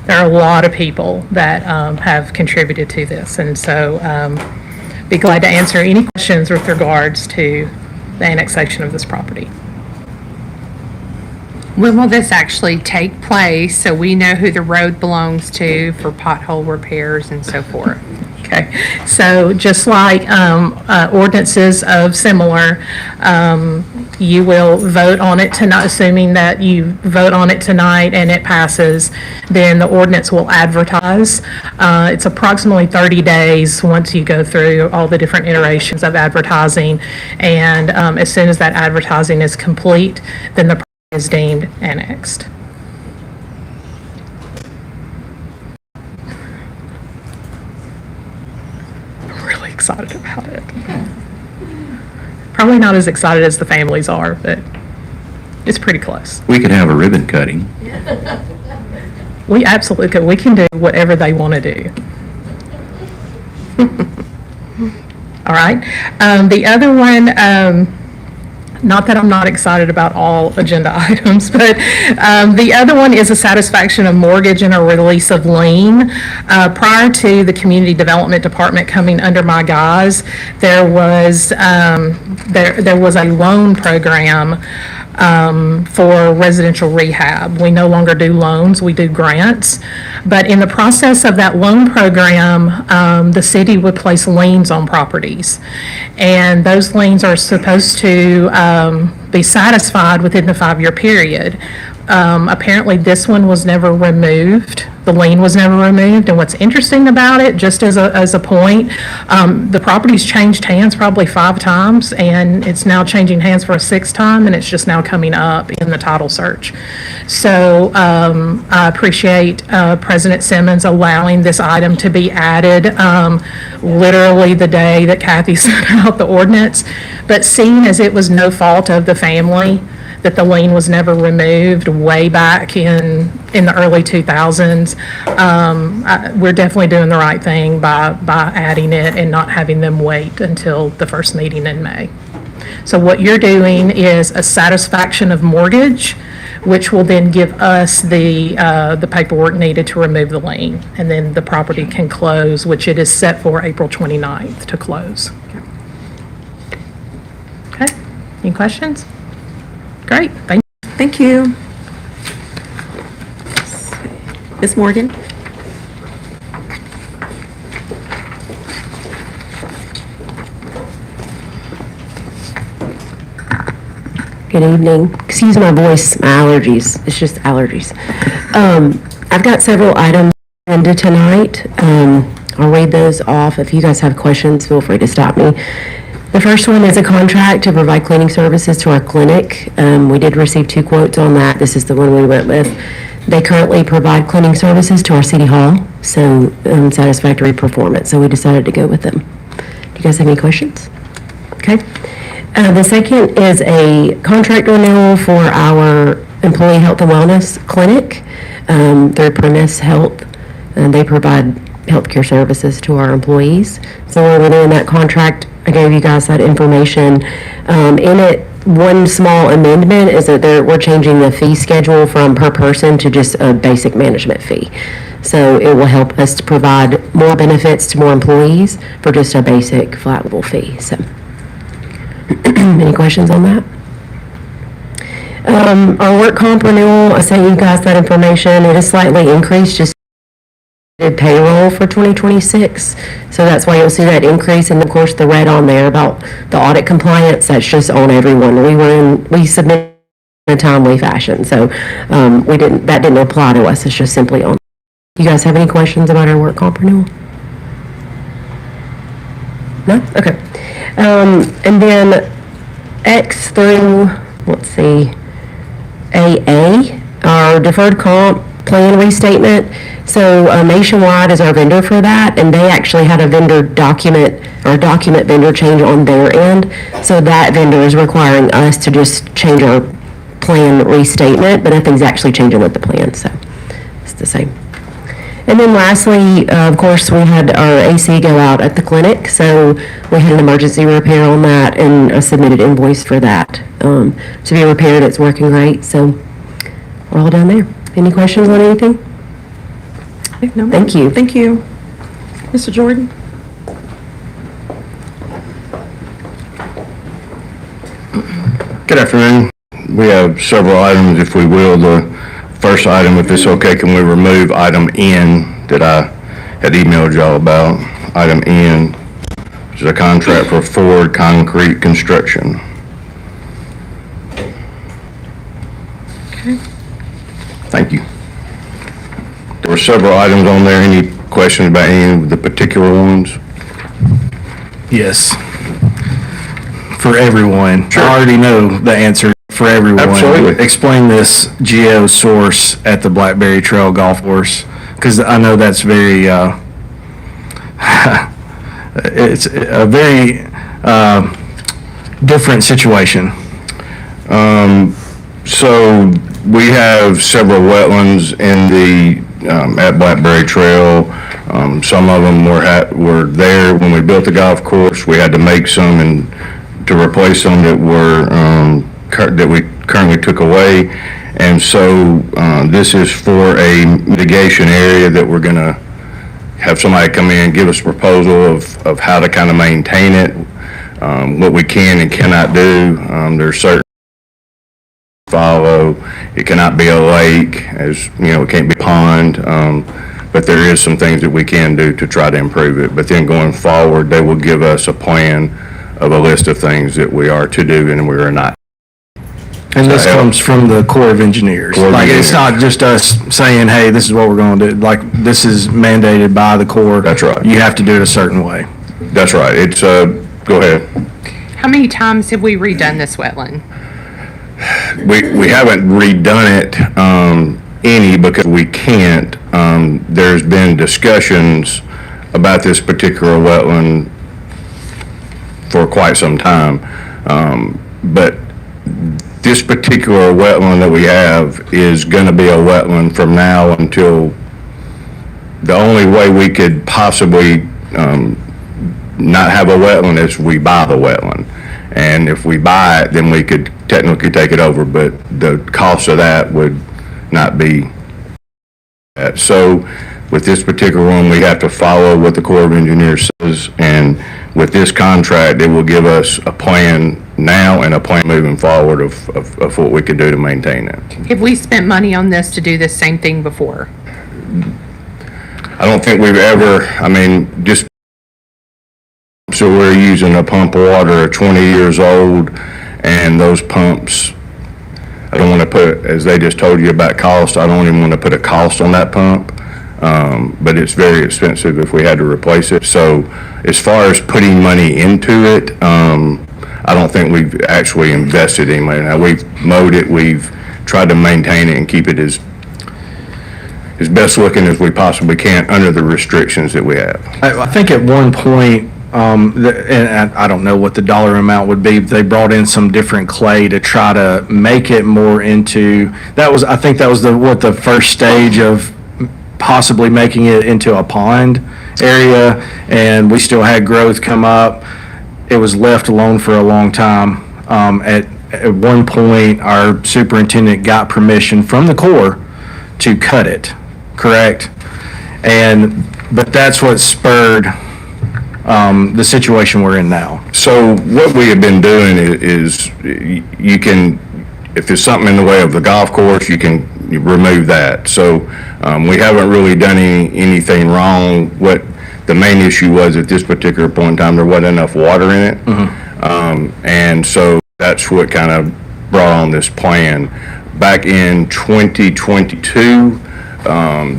There are a lot of people that have contributed to this, and so be glad to answer any questions with regards to the annexation of this property. When will this actually take place, so we know who the road belongs to for pothole repairs and so forth? Okay, so just like ordinances of similar, you will vote on it tonight, assuming that you vote on it tonight and it passes, then the ordinance will advertise. It's approximately 30 days once you go through all the different iterations of advertising, and as soon as that advertising is complete, then the property is deemed annexed. Really excited about it. Probably not as excited as the families are, but it's pretty close. We could have a ribbon cutting. We absolutely could. We can do whatever they want to do. All right. The other one, not that I'm not excited about all agenda items, but the other one is a satisfaction of mortgage and a release of lien. Prior to the Community Development Department coming under my guise, there was a loan program for residential rehab. We no longer do loans, we do grants. But in the process of that loan program, the city would place liens on properties. And those liens are supposed to be satisfied within the 5-year period. Apparently, this one was never removed. The lien was never removed. And what's interesting about it, just as a point, the property's changed hands probably 5 times, and it's now changing hands for a 6th time, and it's just now coming up in the title search. So I appreciate President Simmons allowing this item to be added literally the day that Kathy sent out the ordinance. But seeing as it was no fault of the family, that the lien was never removed way back in the early 2000s. We're definitely doing the right thing by adding it and not having them wait until the first meeting in May. So what you're doing is a satisfaction of mortgage, which will then give us the paperwork needed to remove the lien. And then the property can close, which it is set for April 29th to close. Okay, any questions? Great, thank you. Thank you. Ms. Morgan? Good evening. Excuse my voice, my allergies. It's just allergies. I've got several items on the agenda tonight. I'll read those off. If you guys have questions, feel free to stop me. The first one is a contract to provide cleaning services to our clinic. We did receive 2 quotes on that. This is the one we went with. They currently provide cleaning services to our city hall, so satisfactory performance. So we decided to go with them. Do you guys have any questions? Okay. The second is a contract renewal for our employee health and wellness clinic through Premise Health. And they provide healthcare services to our employees. So we're renewing that contract. I gave you guys that information. In it, one small amendment is that we're changing the fee schedule from per person to just a basic management fee. So it will help us to provide more benefits to more employees for just a basic flat level fee. So, any questions on that? Our work comp renewal, I sent you guys that information. It is slightly increased, just did payroll for 2026. So that's why you'll see that increase. And of course, the red on there about the audit compliance, that's just on everyone. We submitted in a timely fashion. So that didn't apply to us. It's just simply on. You guys have any questions about our work comp renewal? No? Okay. And then X through, let's see, AA, our deferred comp plan restatement. So Nationwide is our vendor for that, and they actually had a vendor document or document vendor change on their end. So that vendor is requiring us to just change our plan restatement, but nothing's actually changing with the plan, so it's the same. And then lastly, of course, we had our AC go out at the clinic, so we had an emergency repair on that and a submitted invoice for that to be repaired. It's working great, so we're all done there. Any questions on anything? No. Thank you. Thank you. Mr. Jordan? Good afternoon. We have several items, if we will. The first item, if it's okay, can we remove item N that I had emailed y'all about? Item N, which is a contract for Ford Concrete Construction. Okay. Thank you. There were several items on there. Any questions about any of the particular ones? Yes. For everyone. I already know the answer for everyone. Absolutely. Explain this geo source at the Blackberry Trail Golf Course, because I know that's very, it's a very different situation. So we have several wetlands in the at Blackberry Trail. Some of them were there when we built the golf course. We had to make some and to replace some that were that we currently took away. And so this is for a mitigation area that we're going to have somebody come in and give us a proposal of how to kind of maintain it, what we can and cannot do. There's certain follow. It cannot be a lake, as you know, it can't be a pond, but there is some things that we can do to try to improve it. But then going forward, they will give us a plan of a list of things that we are to do and we are not. And this comes from the Corps of Engineers. Like, it's not just us saying, hey, this is what we're going to do. Like, this is mandated by the Corps. That's right. You have to do it a certain way. That's right. It's, go ahead. How many times have we redone this wetland? We haven't redone it any because we can't. There's been discussions about this particular wetland for quite some time. But this particular wetland that we have is going to be a wetland from now until the only way we could possibly not have a wetland is we buy the wetland. And if we buy it, then we could technically take it over, but the cost of that would not be that. So with this particular one, we have to follow what the Corps of Engineers says, and with this contract, it will give us a plan now and a plan moving forward of what we can do to maintain it. Have we spent money on this to do this same thing before? I don't think we've ever, I mean, just so we're using a pump of water 20 years old, and those pumps, I don't want to put, as they just told you about cost, I don't even want to put a cost on that pump, but it's very expensive if we had to replace it. So as far as putting money into it, I don't think we've actually invested any money. Now, we've mowed it, we've tried to maintain it and keep it as best looking as we possibly can under the restrictions that we have. I think at one point, and I don't know what the dollar amount would be, but they brought in some different clay to try to make it more into, I think that was the first stage of possibly making it into a pond area, and we still had growth come up. It was left alone for a long time. At one point, our superintendent got permission from the Corps to cut it, correct? But that's what spurred the situation we're in now. So what we have been doing is you can, if there's something in the way of the golf course, you can remove that. So we haven't really done anything wrong. What the main issue was at this particular point in time, there wasn't enough water in it. And so that's what kind of brought on this plan. Back in 2022,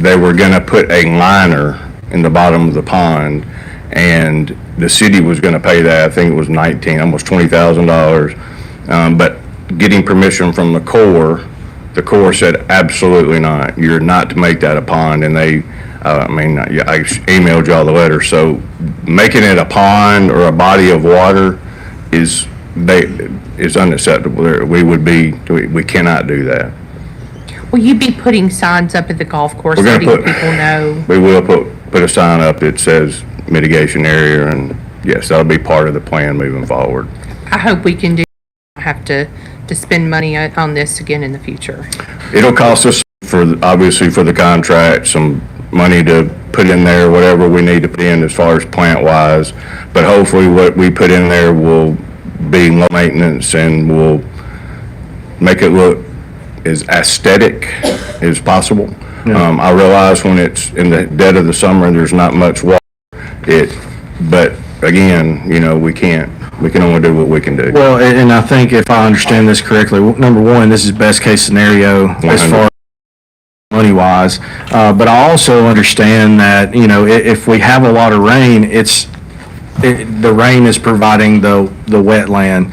they were going to put a liner in the bottom of the pond, and the city was going to pay that. I think it was almost $20,000. But getting permission from the Corps said, absolutely not. You're not to make that a pond. And I emailed y'all the letter. So making it a pond or a body of water is unacceptable. We cannot do that. Will you be putting signs up at the golf course We're letting gonna people know? We will put a sign up that says mitigation area, and yes, that'll be part of the plan moving forward. I hope we can have to spend money on this again in the future. It'll cost us obviously for the contract, some money to put in there, whatever we need to put in as far as plant wise. But hopefully what we put in there will be low maintenance and will make it look as aesthetic as possible. I realize when it's in the dead of the summer, there's not much water. But again, we can only do what we can do. Well, and I think if I understand this correctly, number one, this is best case scenario as far as money-wise. But I also understand that, if we have a lot of rain, the rain is providing the wetland.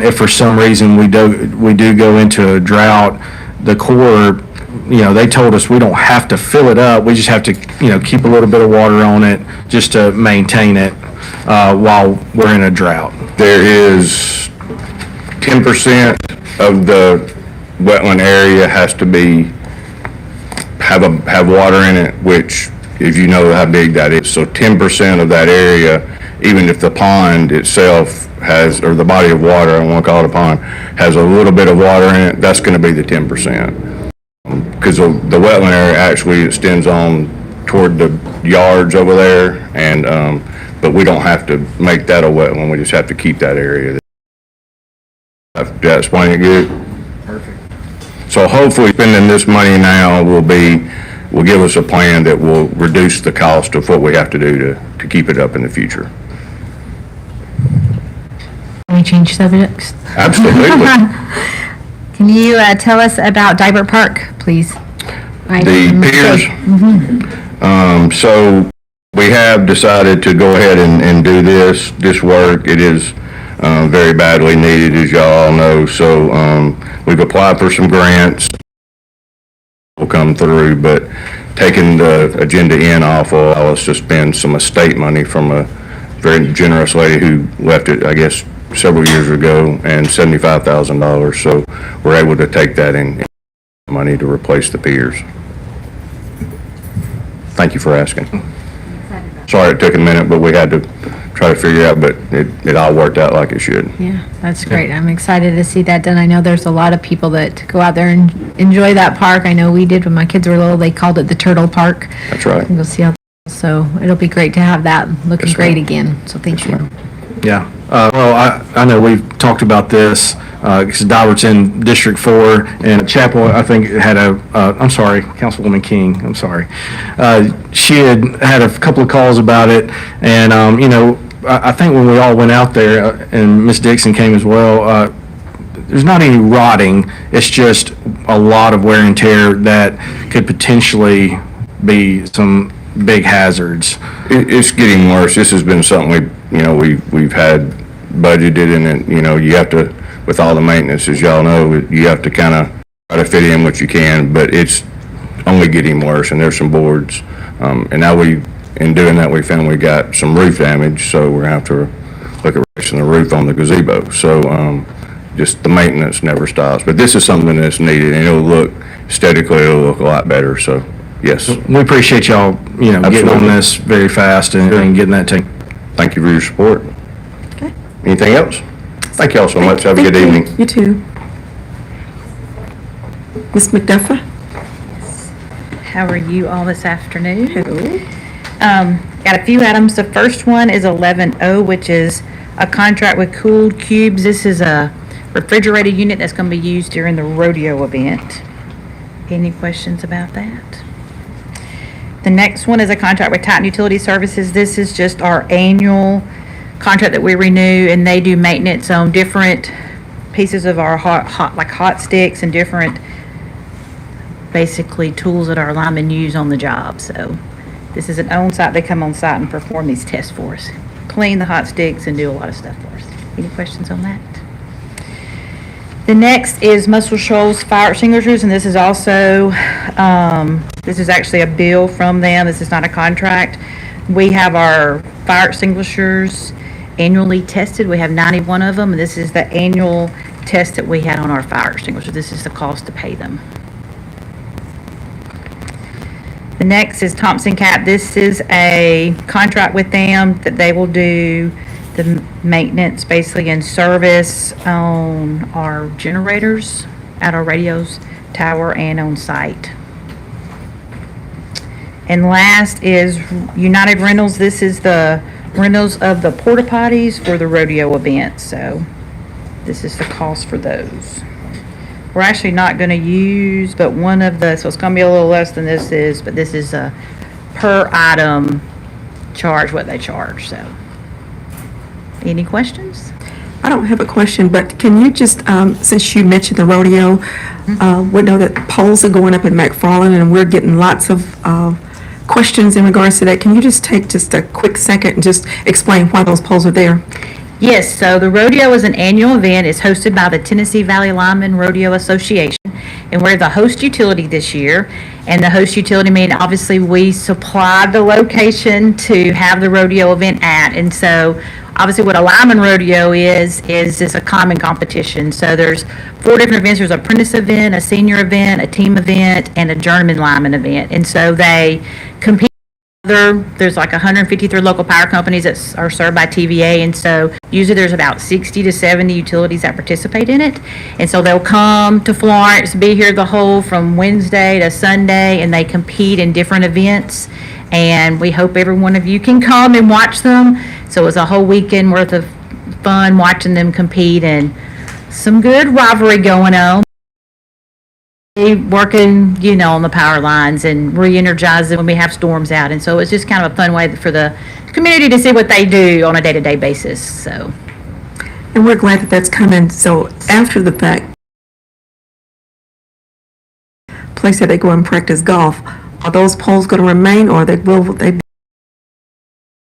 If for some reason we do go into a drought, the Corps, they told us we don't have to fill it up. We just have to, keep a little bit of water on it just to maintain it while we're in a drought. There is 10% of the wetland area has to have water in it, which, if you know how big that is. So 10% of that area, even if the pond itself or the body of water, I won't call it a pond, has a little bit of water in it, that's going to be the 10%. Because the wetland area actually extends on toward the yards over there, but we don't have to make that a wetland, we just have to keep that area. Did I explain it good? Perfect. So hopefully spending this money now will give us a plan that will reduce the cost of what we have to do to keep it up in the future. Can we change subjects? Absolutely. Can you tell us about Dybert Park, please? The piers. So we have decided to go ahead and do this work. It is very badly needed, as y'all know. So we've applied for some grants. Will come through, but taking the agenda in off will allow us to spend some estate money from a very generous lady who left it, I guess, several years ago, and $75,000. So we're able to take that in money to replace the piers. Thank you for asking. Sorry it took a minute, but we had to try to figure it out, but it all worked out like it should. Yeah, that's great. I'm excited to see that done. I know there's a lot of people that go out there and enjoy that park. I know we did when my kids were little. They called it the Turtle Park. That's right. You'll see how, so it'll be great to have that looking great again. So thank you. Yeah. Well, I know we've talked about this, because Dybert's in District 4, and Chapel, I think, had I'm sorry, Councilwoman King, I'm sorry. She had a couple of calls about it, and, I think when we all went out there, and Ms. Dixon came as well, there's not any rotting, it's just a lot of wear and tear that could potentially be some big hazards. It's getting worse. This has been something we've had budgeted, and you have to, with all the maintenance, as y'all know, you have to kind of try to fit in what you can, but it's only getting worse, and there's some boards. And now in doing that, we found we got some roof damage, so we're gonna have to look at replacing the roof on the gazebo. So just the maintenance never stops. But this is something that's needed, and aesthetically, it'll look a lot better. So yes. We appreciate y'all, getting on this very fast and getting that taken. Thank you for your support. Okay. Anything else? Thank y'all so much. Have a good evening. You too. Ms. McDuffer? How are you all this afternoon? Hello. Got a few items. The first one is 11O, which is a contract with Cooled Cubes. This is a refrigerated unit that's going to be used during the rodeo event. Any questions about that? The next one is a contract with Titan Utility Services. This is just our annual contract that we renew, and they do maintenance on different pieces of our hot sticks and different, basically, tools that our linemen use on the job. So this is an on-site, they come on site and perform these tests for us, clean the hot sticks and do a lot of stuff for us. Any questions on that? The next is Muscle Shoals Fire Extinguishers, and this is also, this is actually a bill from them. This is not a contract. We have our fire extinguishers annually tested. We have 91 of them, and this is the annual test that we had on our fire extinguishers. This is the cost to pay them. The next is Thompson Cap. This is a contract with them that they will do the maintenance, basically, and service on our generators at our radios tower and on site. And last is United Rentals. This is the rentals of the porta potties for the rodeo event. So this is the cost for those. We're actually not going to use but one of the, so it's going to be a little less than this is, but this is a per item charge, what they charge. So any questions? I don't have a question, but can you just, since you mentioned the rodeo, we know that polls are going up in McFarland, and we're getting lots of questions in regards to that. Can you just take just a quick second and just explain why those polls are there? Yes, so the rodeo is an annual event. It's hosted by the Tennessee Valley Lineman Rodeo Association, and we're the host utility this year. And the host utility means, obviously, we supplied the location to have the rodeo event at. And so, obviously, what a lineman rodeo is a common competition. So there's 4 different events. There's an apprentice event, a senior event, a team event, and a journeyman lineman event. And so they compete. There's like 153 local power companies that are served by TVA, and so usually there's about 60 to 70 utilities that participate in it. And so they'll come to Florence, be here the whole from Wednesday to Sunday, and they compete in different events. And we hope every one of you can come and watch them. So it's a whole weekend worth of fun watching them compete, and some good rivalry going on. Working, on the power lines and re-energizing when we have storms out. And so it's just kind of a fun way for the community to see what they do on a day-to-day basis, so. And we're glad that that's coming. So after the fact, place that they go and practice golf, are those poles going to remain, or will they be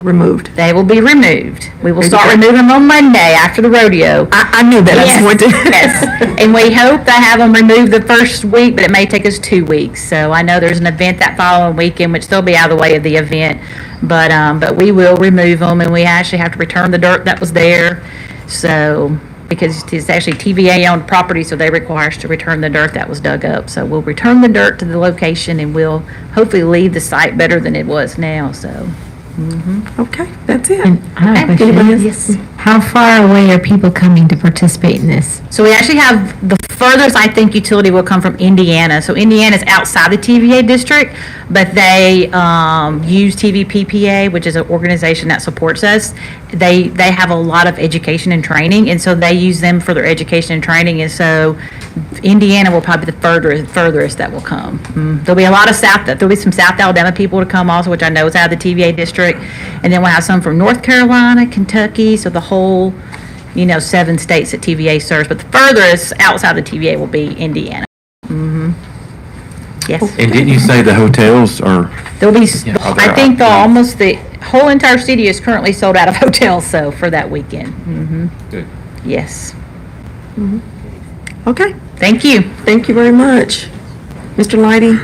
removed? They will be removed. We will start removing them on Monday after the rodeo. I knew that. Yes, I just wanted to. yes. And we hope to have them removed the first week, but it may take us 2 weeks. So I know there's an event that following weekend, which they'll be out of the way of the event. But we will remove them, and we actually have to return the dirt that was there. So, because it's actually TVA-owned property, so they require us to return the dirt that was dug up. So we'll return the dirt to the location, and we'll hopefully leave the site better than it was now, so. Okay, that's it. I have a question. Yes. How far away are people coming to participate in this? So we actually have the furthest, I think, utility will come from Indiana. So Indiana's outside the TVA district, but they use TVPPA, which is an organization that supports us. They have a lot of education and training, and so they use them for their education and training. And so Indiana will probably be the furthest that will come. There'll be a lot of there'll be some South Alabama people to come also, which I know is out of the TVA district. And then we'll have some from North Carolina, Kentucky, so the whole, 7 states that TVA serves. But the furthest outside the TVA will be Indiana. Yes. And didn't you say the hotels are? There'll be, are I there think almost the whole entire city is currently sold out of hotels, so for that weekend. Good. Yes. Okay, Thank you. thank you very much. Mr. Lighty?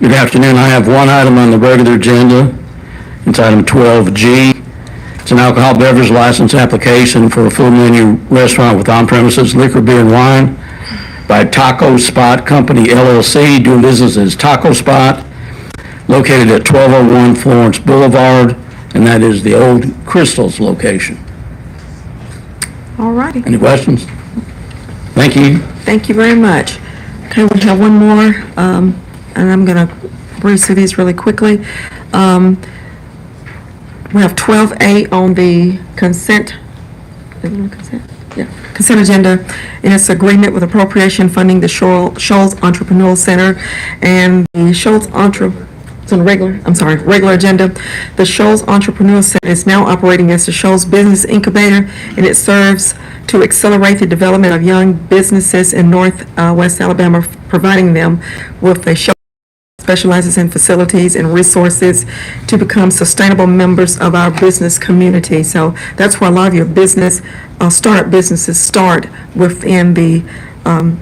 Good afternoon. I have one item on the regular agenda. It's item 12G. It's an alcohol beverage license application for a full menu restaurant with on-premises liquor, beer, and wine by Taco Spot Company LLC, doing business as Taco Spot, located at 1201 Florence Boulevard, and that is the old Crystal's location. All righty. Any questions? Thank you. Thank you very much. Okay, we have one more, and I'm going to breeze through these really quickly. We have 12A on the consent, is it on consent? Yeah, consent agenda, and it's agreement with appropriation funding the Shoals Entrepreneurial Center and the Shoals it's on the regular agenda. The Shoals Entrepreneurial Center is now operating as the Shoals Business Incubator, and it serves to accelerate the development of young businesses in West Alabama, providing them with a show specializes in facilities and resources to become sustainable members of our business community. So that's where a lot of your startup businesses start within the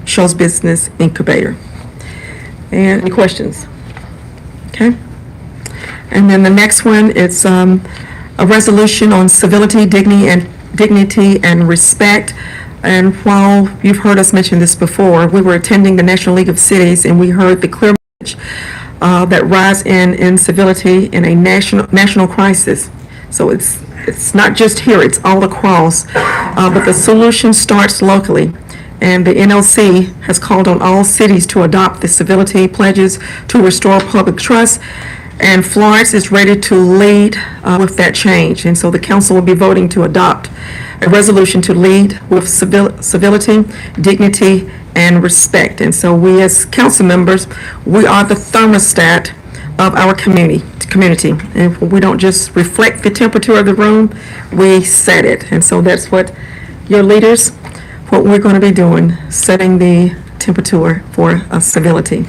Shoals Business Incubator. And any questions? Okay. And then the next one, it's a resolution on civility, dignity and respect. And while you've heard us mention this before, we were attending the National League of Cities and we heard the clear that rise in incivility in a national crisis. So it's not just here, it's all across. But the solution starts locally. And the NLC has called on all cities to adopt the civility pledges to restore public trust. And Florence is ready to lead with that change. And so the council will be voting to adopt a resolution to lead with civility, dignity, and respect. And so we as council members, we are the thermostat of our community. And we don't just reflect the temperature of the room, we set it. And so that's what your leaders, what we're going to be doing, setting the temperature for civility.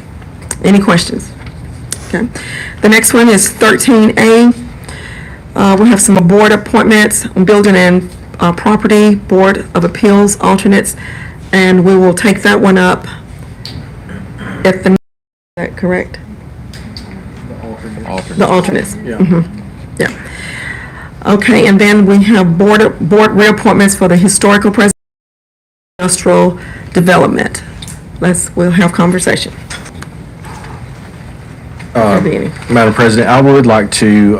Any questions? Okay. The next one is 13A. We have some board appointments, Building and Property Board of Appeals alternates, and we will take that one up at the, is that correct? The alternates. Yeah. Yeah. Okay, and then we have board reappointments for the Historical Preservation Industrial Development. We'll have conversation. Madam President, I would like to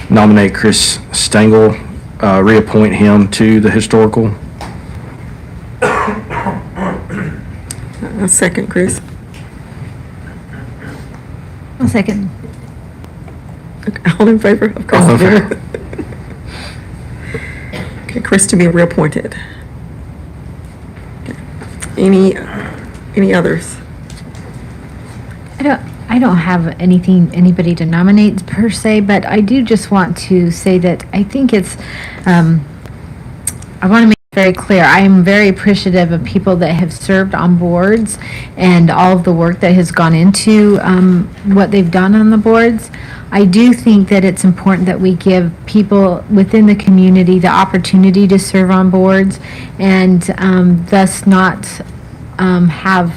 nominate Chris Stengel, reappoint him to the Historical. A second, Chris. I'll second. Okay, all in favor of Chris? All in favor. Okay, Chris to be reappointed. Okay. Any others? I don't have anybody to nominate per se, but I do just want to say that I think it's, I want to make it very clear, I am very appreciative of people that have served on boards and all of the work that has gone into what they've done on the boards. I do think that it's important that we give people within the community the opportunity to serve on boards and thus not have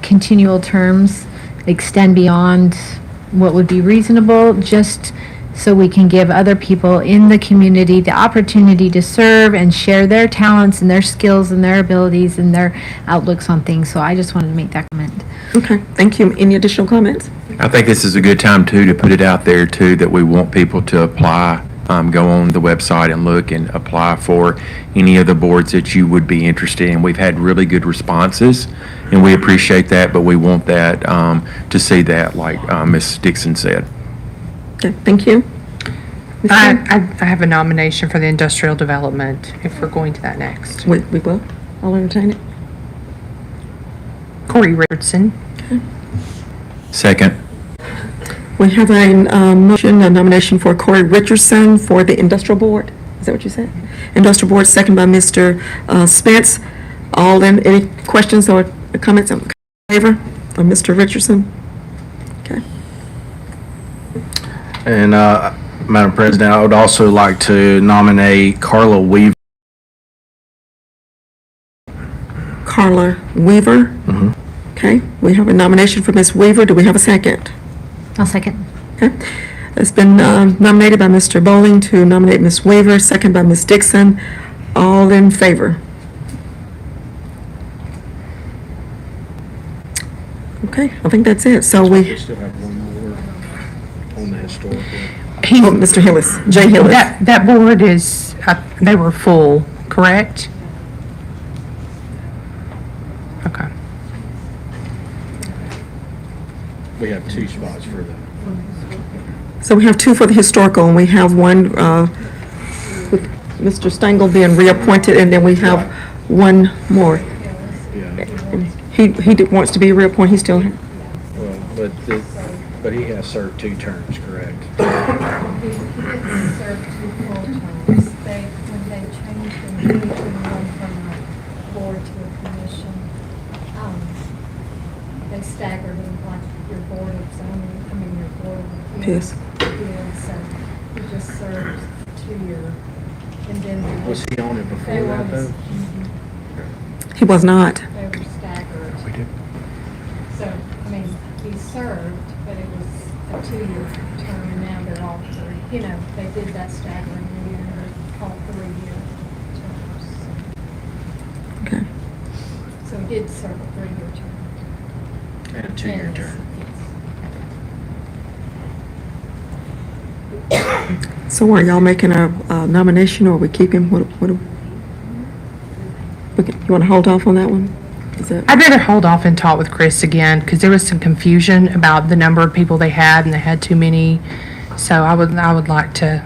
continual terms extend beyond what would be reasonable, just so we can give other people in the community the opportunity to serve and share their talents and their skills and their abilities and their outlooks on things. So I just wanted to make that comment. Okay, thank you. Any additional comments? I think this is a good time too to put it out there too that we want people to apply. Go on the website and look and apply for any of the boards that you would be interested in. We've had really good responses, and we appreciate that, but we want that to see that, like Ms. Dixon said. Okay, thank you. I have a nomination for the industrial development, if we're going to that next. We will. I'll entertain it. Corey Richardson. Okay. Second. We have a nomination for Corey Richardson for the Industrial Board. Is that what you said? Industrial Board, second by Mr. Spence. Any questions or comments in favor of Mr. Richardson? Okay. And Madam President, I would also like to nominate Carla Weaver. Carla Weaver? Mm-hmm. Okay, we have a nomination for Ms. Weaver. Do we have a second? I'll second. Okay. It's been nominated by Mr. Bowling to nominate Ms. Weaver, second by Ms. Dixon. All in favor? Okay, I think that's it. So we still have one more on the historical. Mr. Hillis, Jay Hillis. That board is, they were full, correct? Okay. We have two spots for the. So we have two for the historical, and we have one with Mr. Stengel being reappointed, and then we have one more. He wants to be reappointed, he still, Well, but he has served 2 terms, correct? He didn't serve 2 full terms. When they changed the meeting from a board to a commission, they staggered them like your board of zoning, your board of appeals. Yes. did. So he just served 2-year, and then they Was he on it before they that, were- though? he was not. They were staggered. So, he served, but it was a 2-year term, and now they're all 3. They did that staggering, and they're all 3-year terms. Okay. So he did serve a 3-year term. And a 2-year Yes, term. yes. So are y'all making a nomination, or are we keeping, you want to hold off on that one? Is that? I'd rather hold off and talk with Chris again, because there was some confusion about the number of people they had, and they had too many. So I would like to,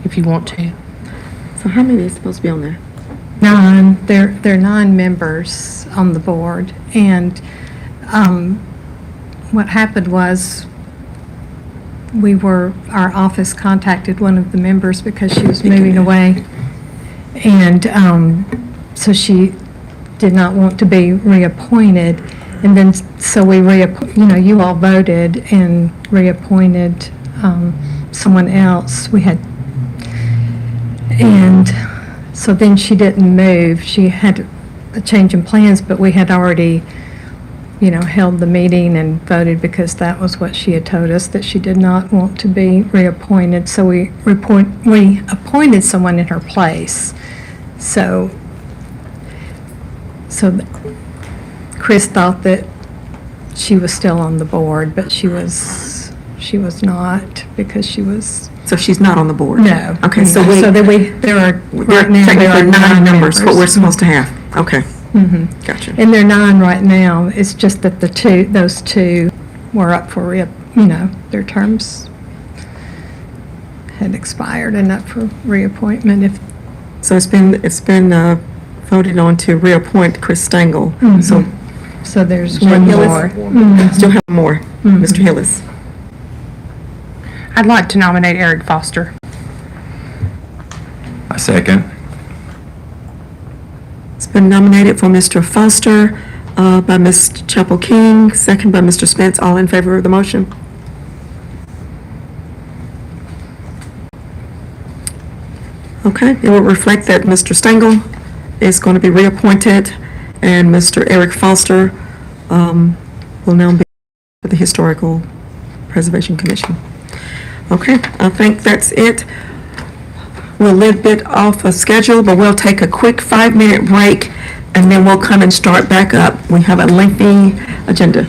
if you want to. So how many is supposed to be on there? 9, there are 9 members on the board, and what happened was our office contacted one of the members because she was moving away, and so she did not want to be reappointed, and then so we you all voted and reappointed someone else. And so then she didn't move. She had a change in plans, but we had already, held the meeting and voted because that was what she had told us, that she did not want to be reappointed. So we appointed someone in her place. So Chris thought that she was still on the board, but she was not, because she was. So she's not on the board? No. Okay, so there are, right now, there are technically 9 members, what we're members. supposed to have. Okay, Mhm. gotcha. And there are 9 right now. It's just that those two were up for their terms had expired and up for reappointment. So it's been voted on to reappoint Chris Stengel. So there's one Hillis? more. Still have more. Mr. Hillis. I'd like to nominate Eric Foster. I second. It's been nominated for Mr. Foster by Ms. Chapel King, second by Mr. Spence. All in favor of the motion? Okay, it will reflect that Mr. Stengel is going to be reappointed, and Mr. Eric Foster will now be for the Historical Preservation Commission. Okay, I think that's it. We're a little bit off of schedule, but we'll take a quick 5-minute break, and then we'll come and start back up. We have a lengthy agenda.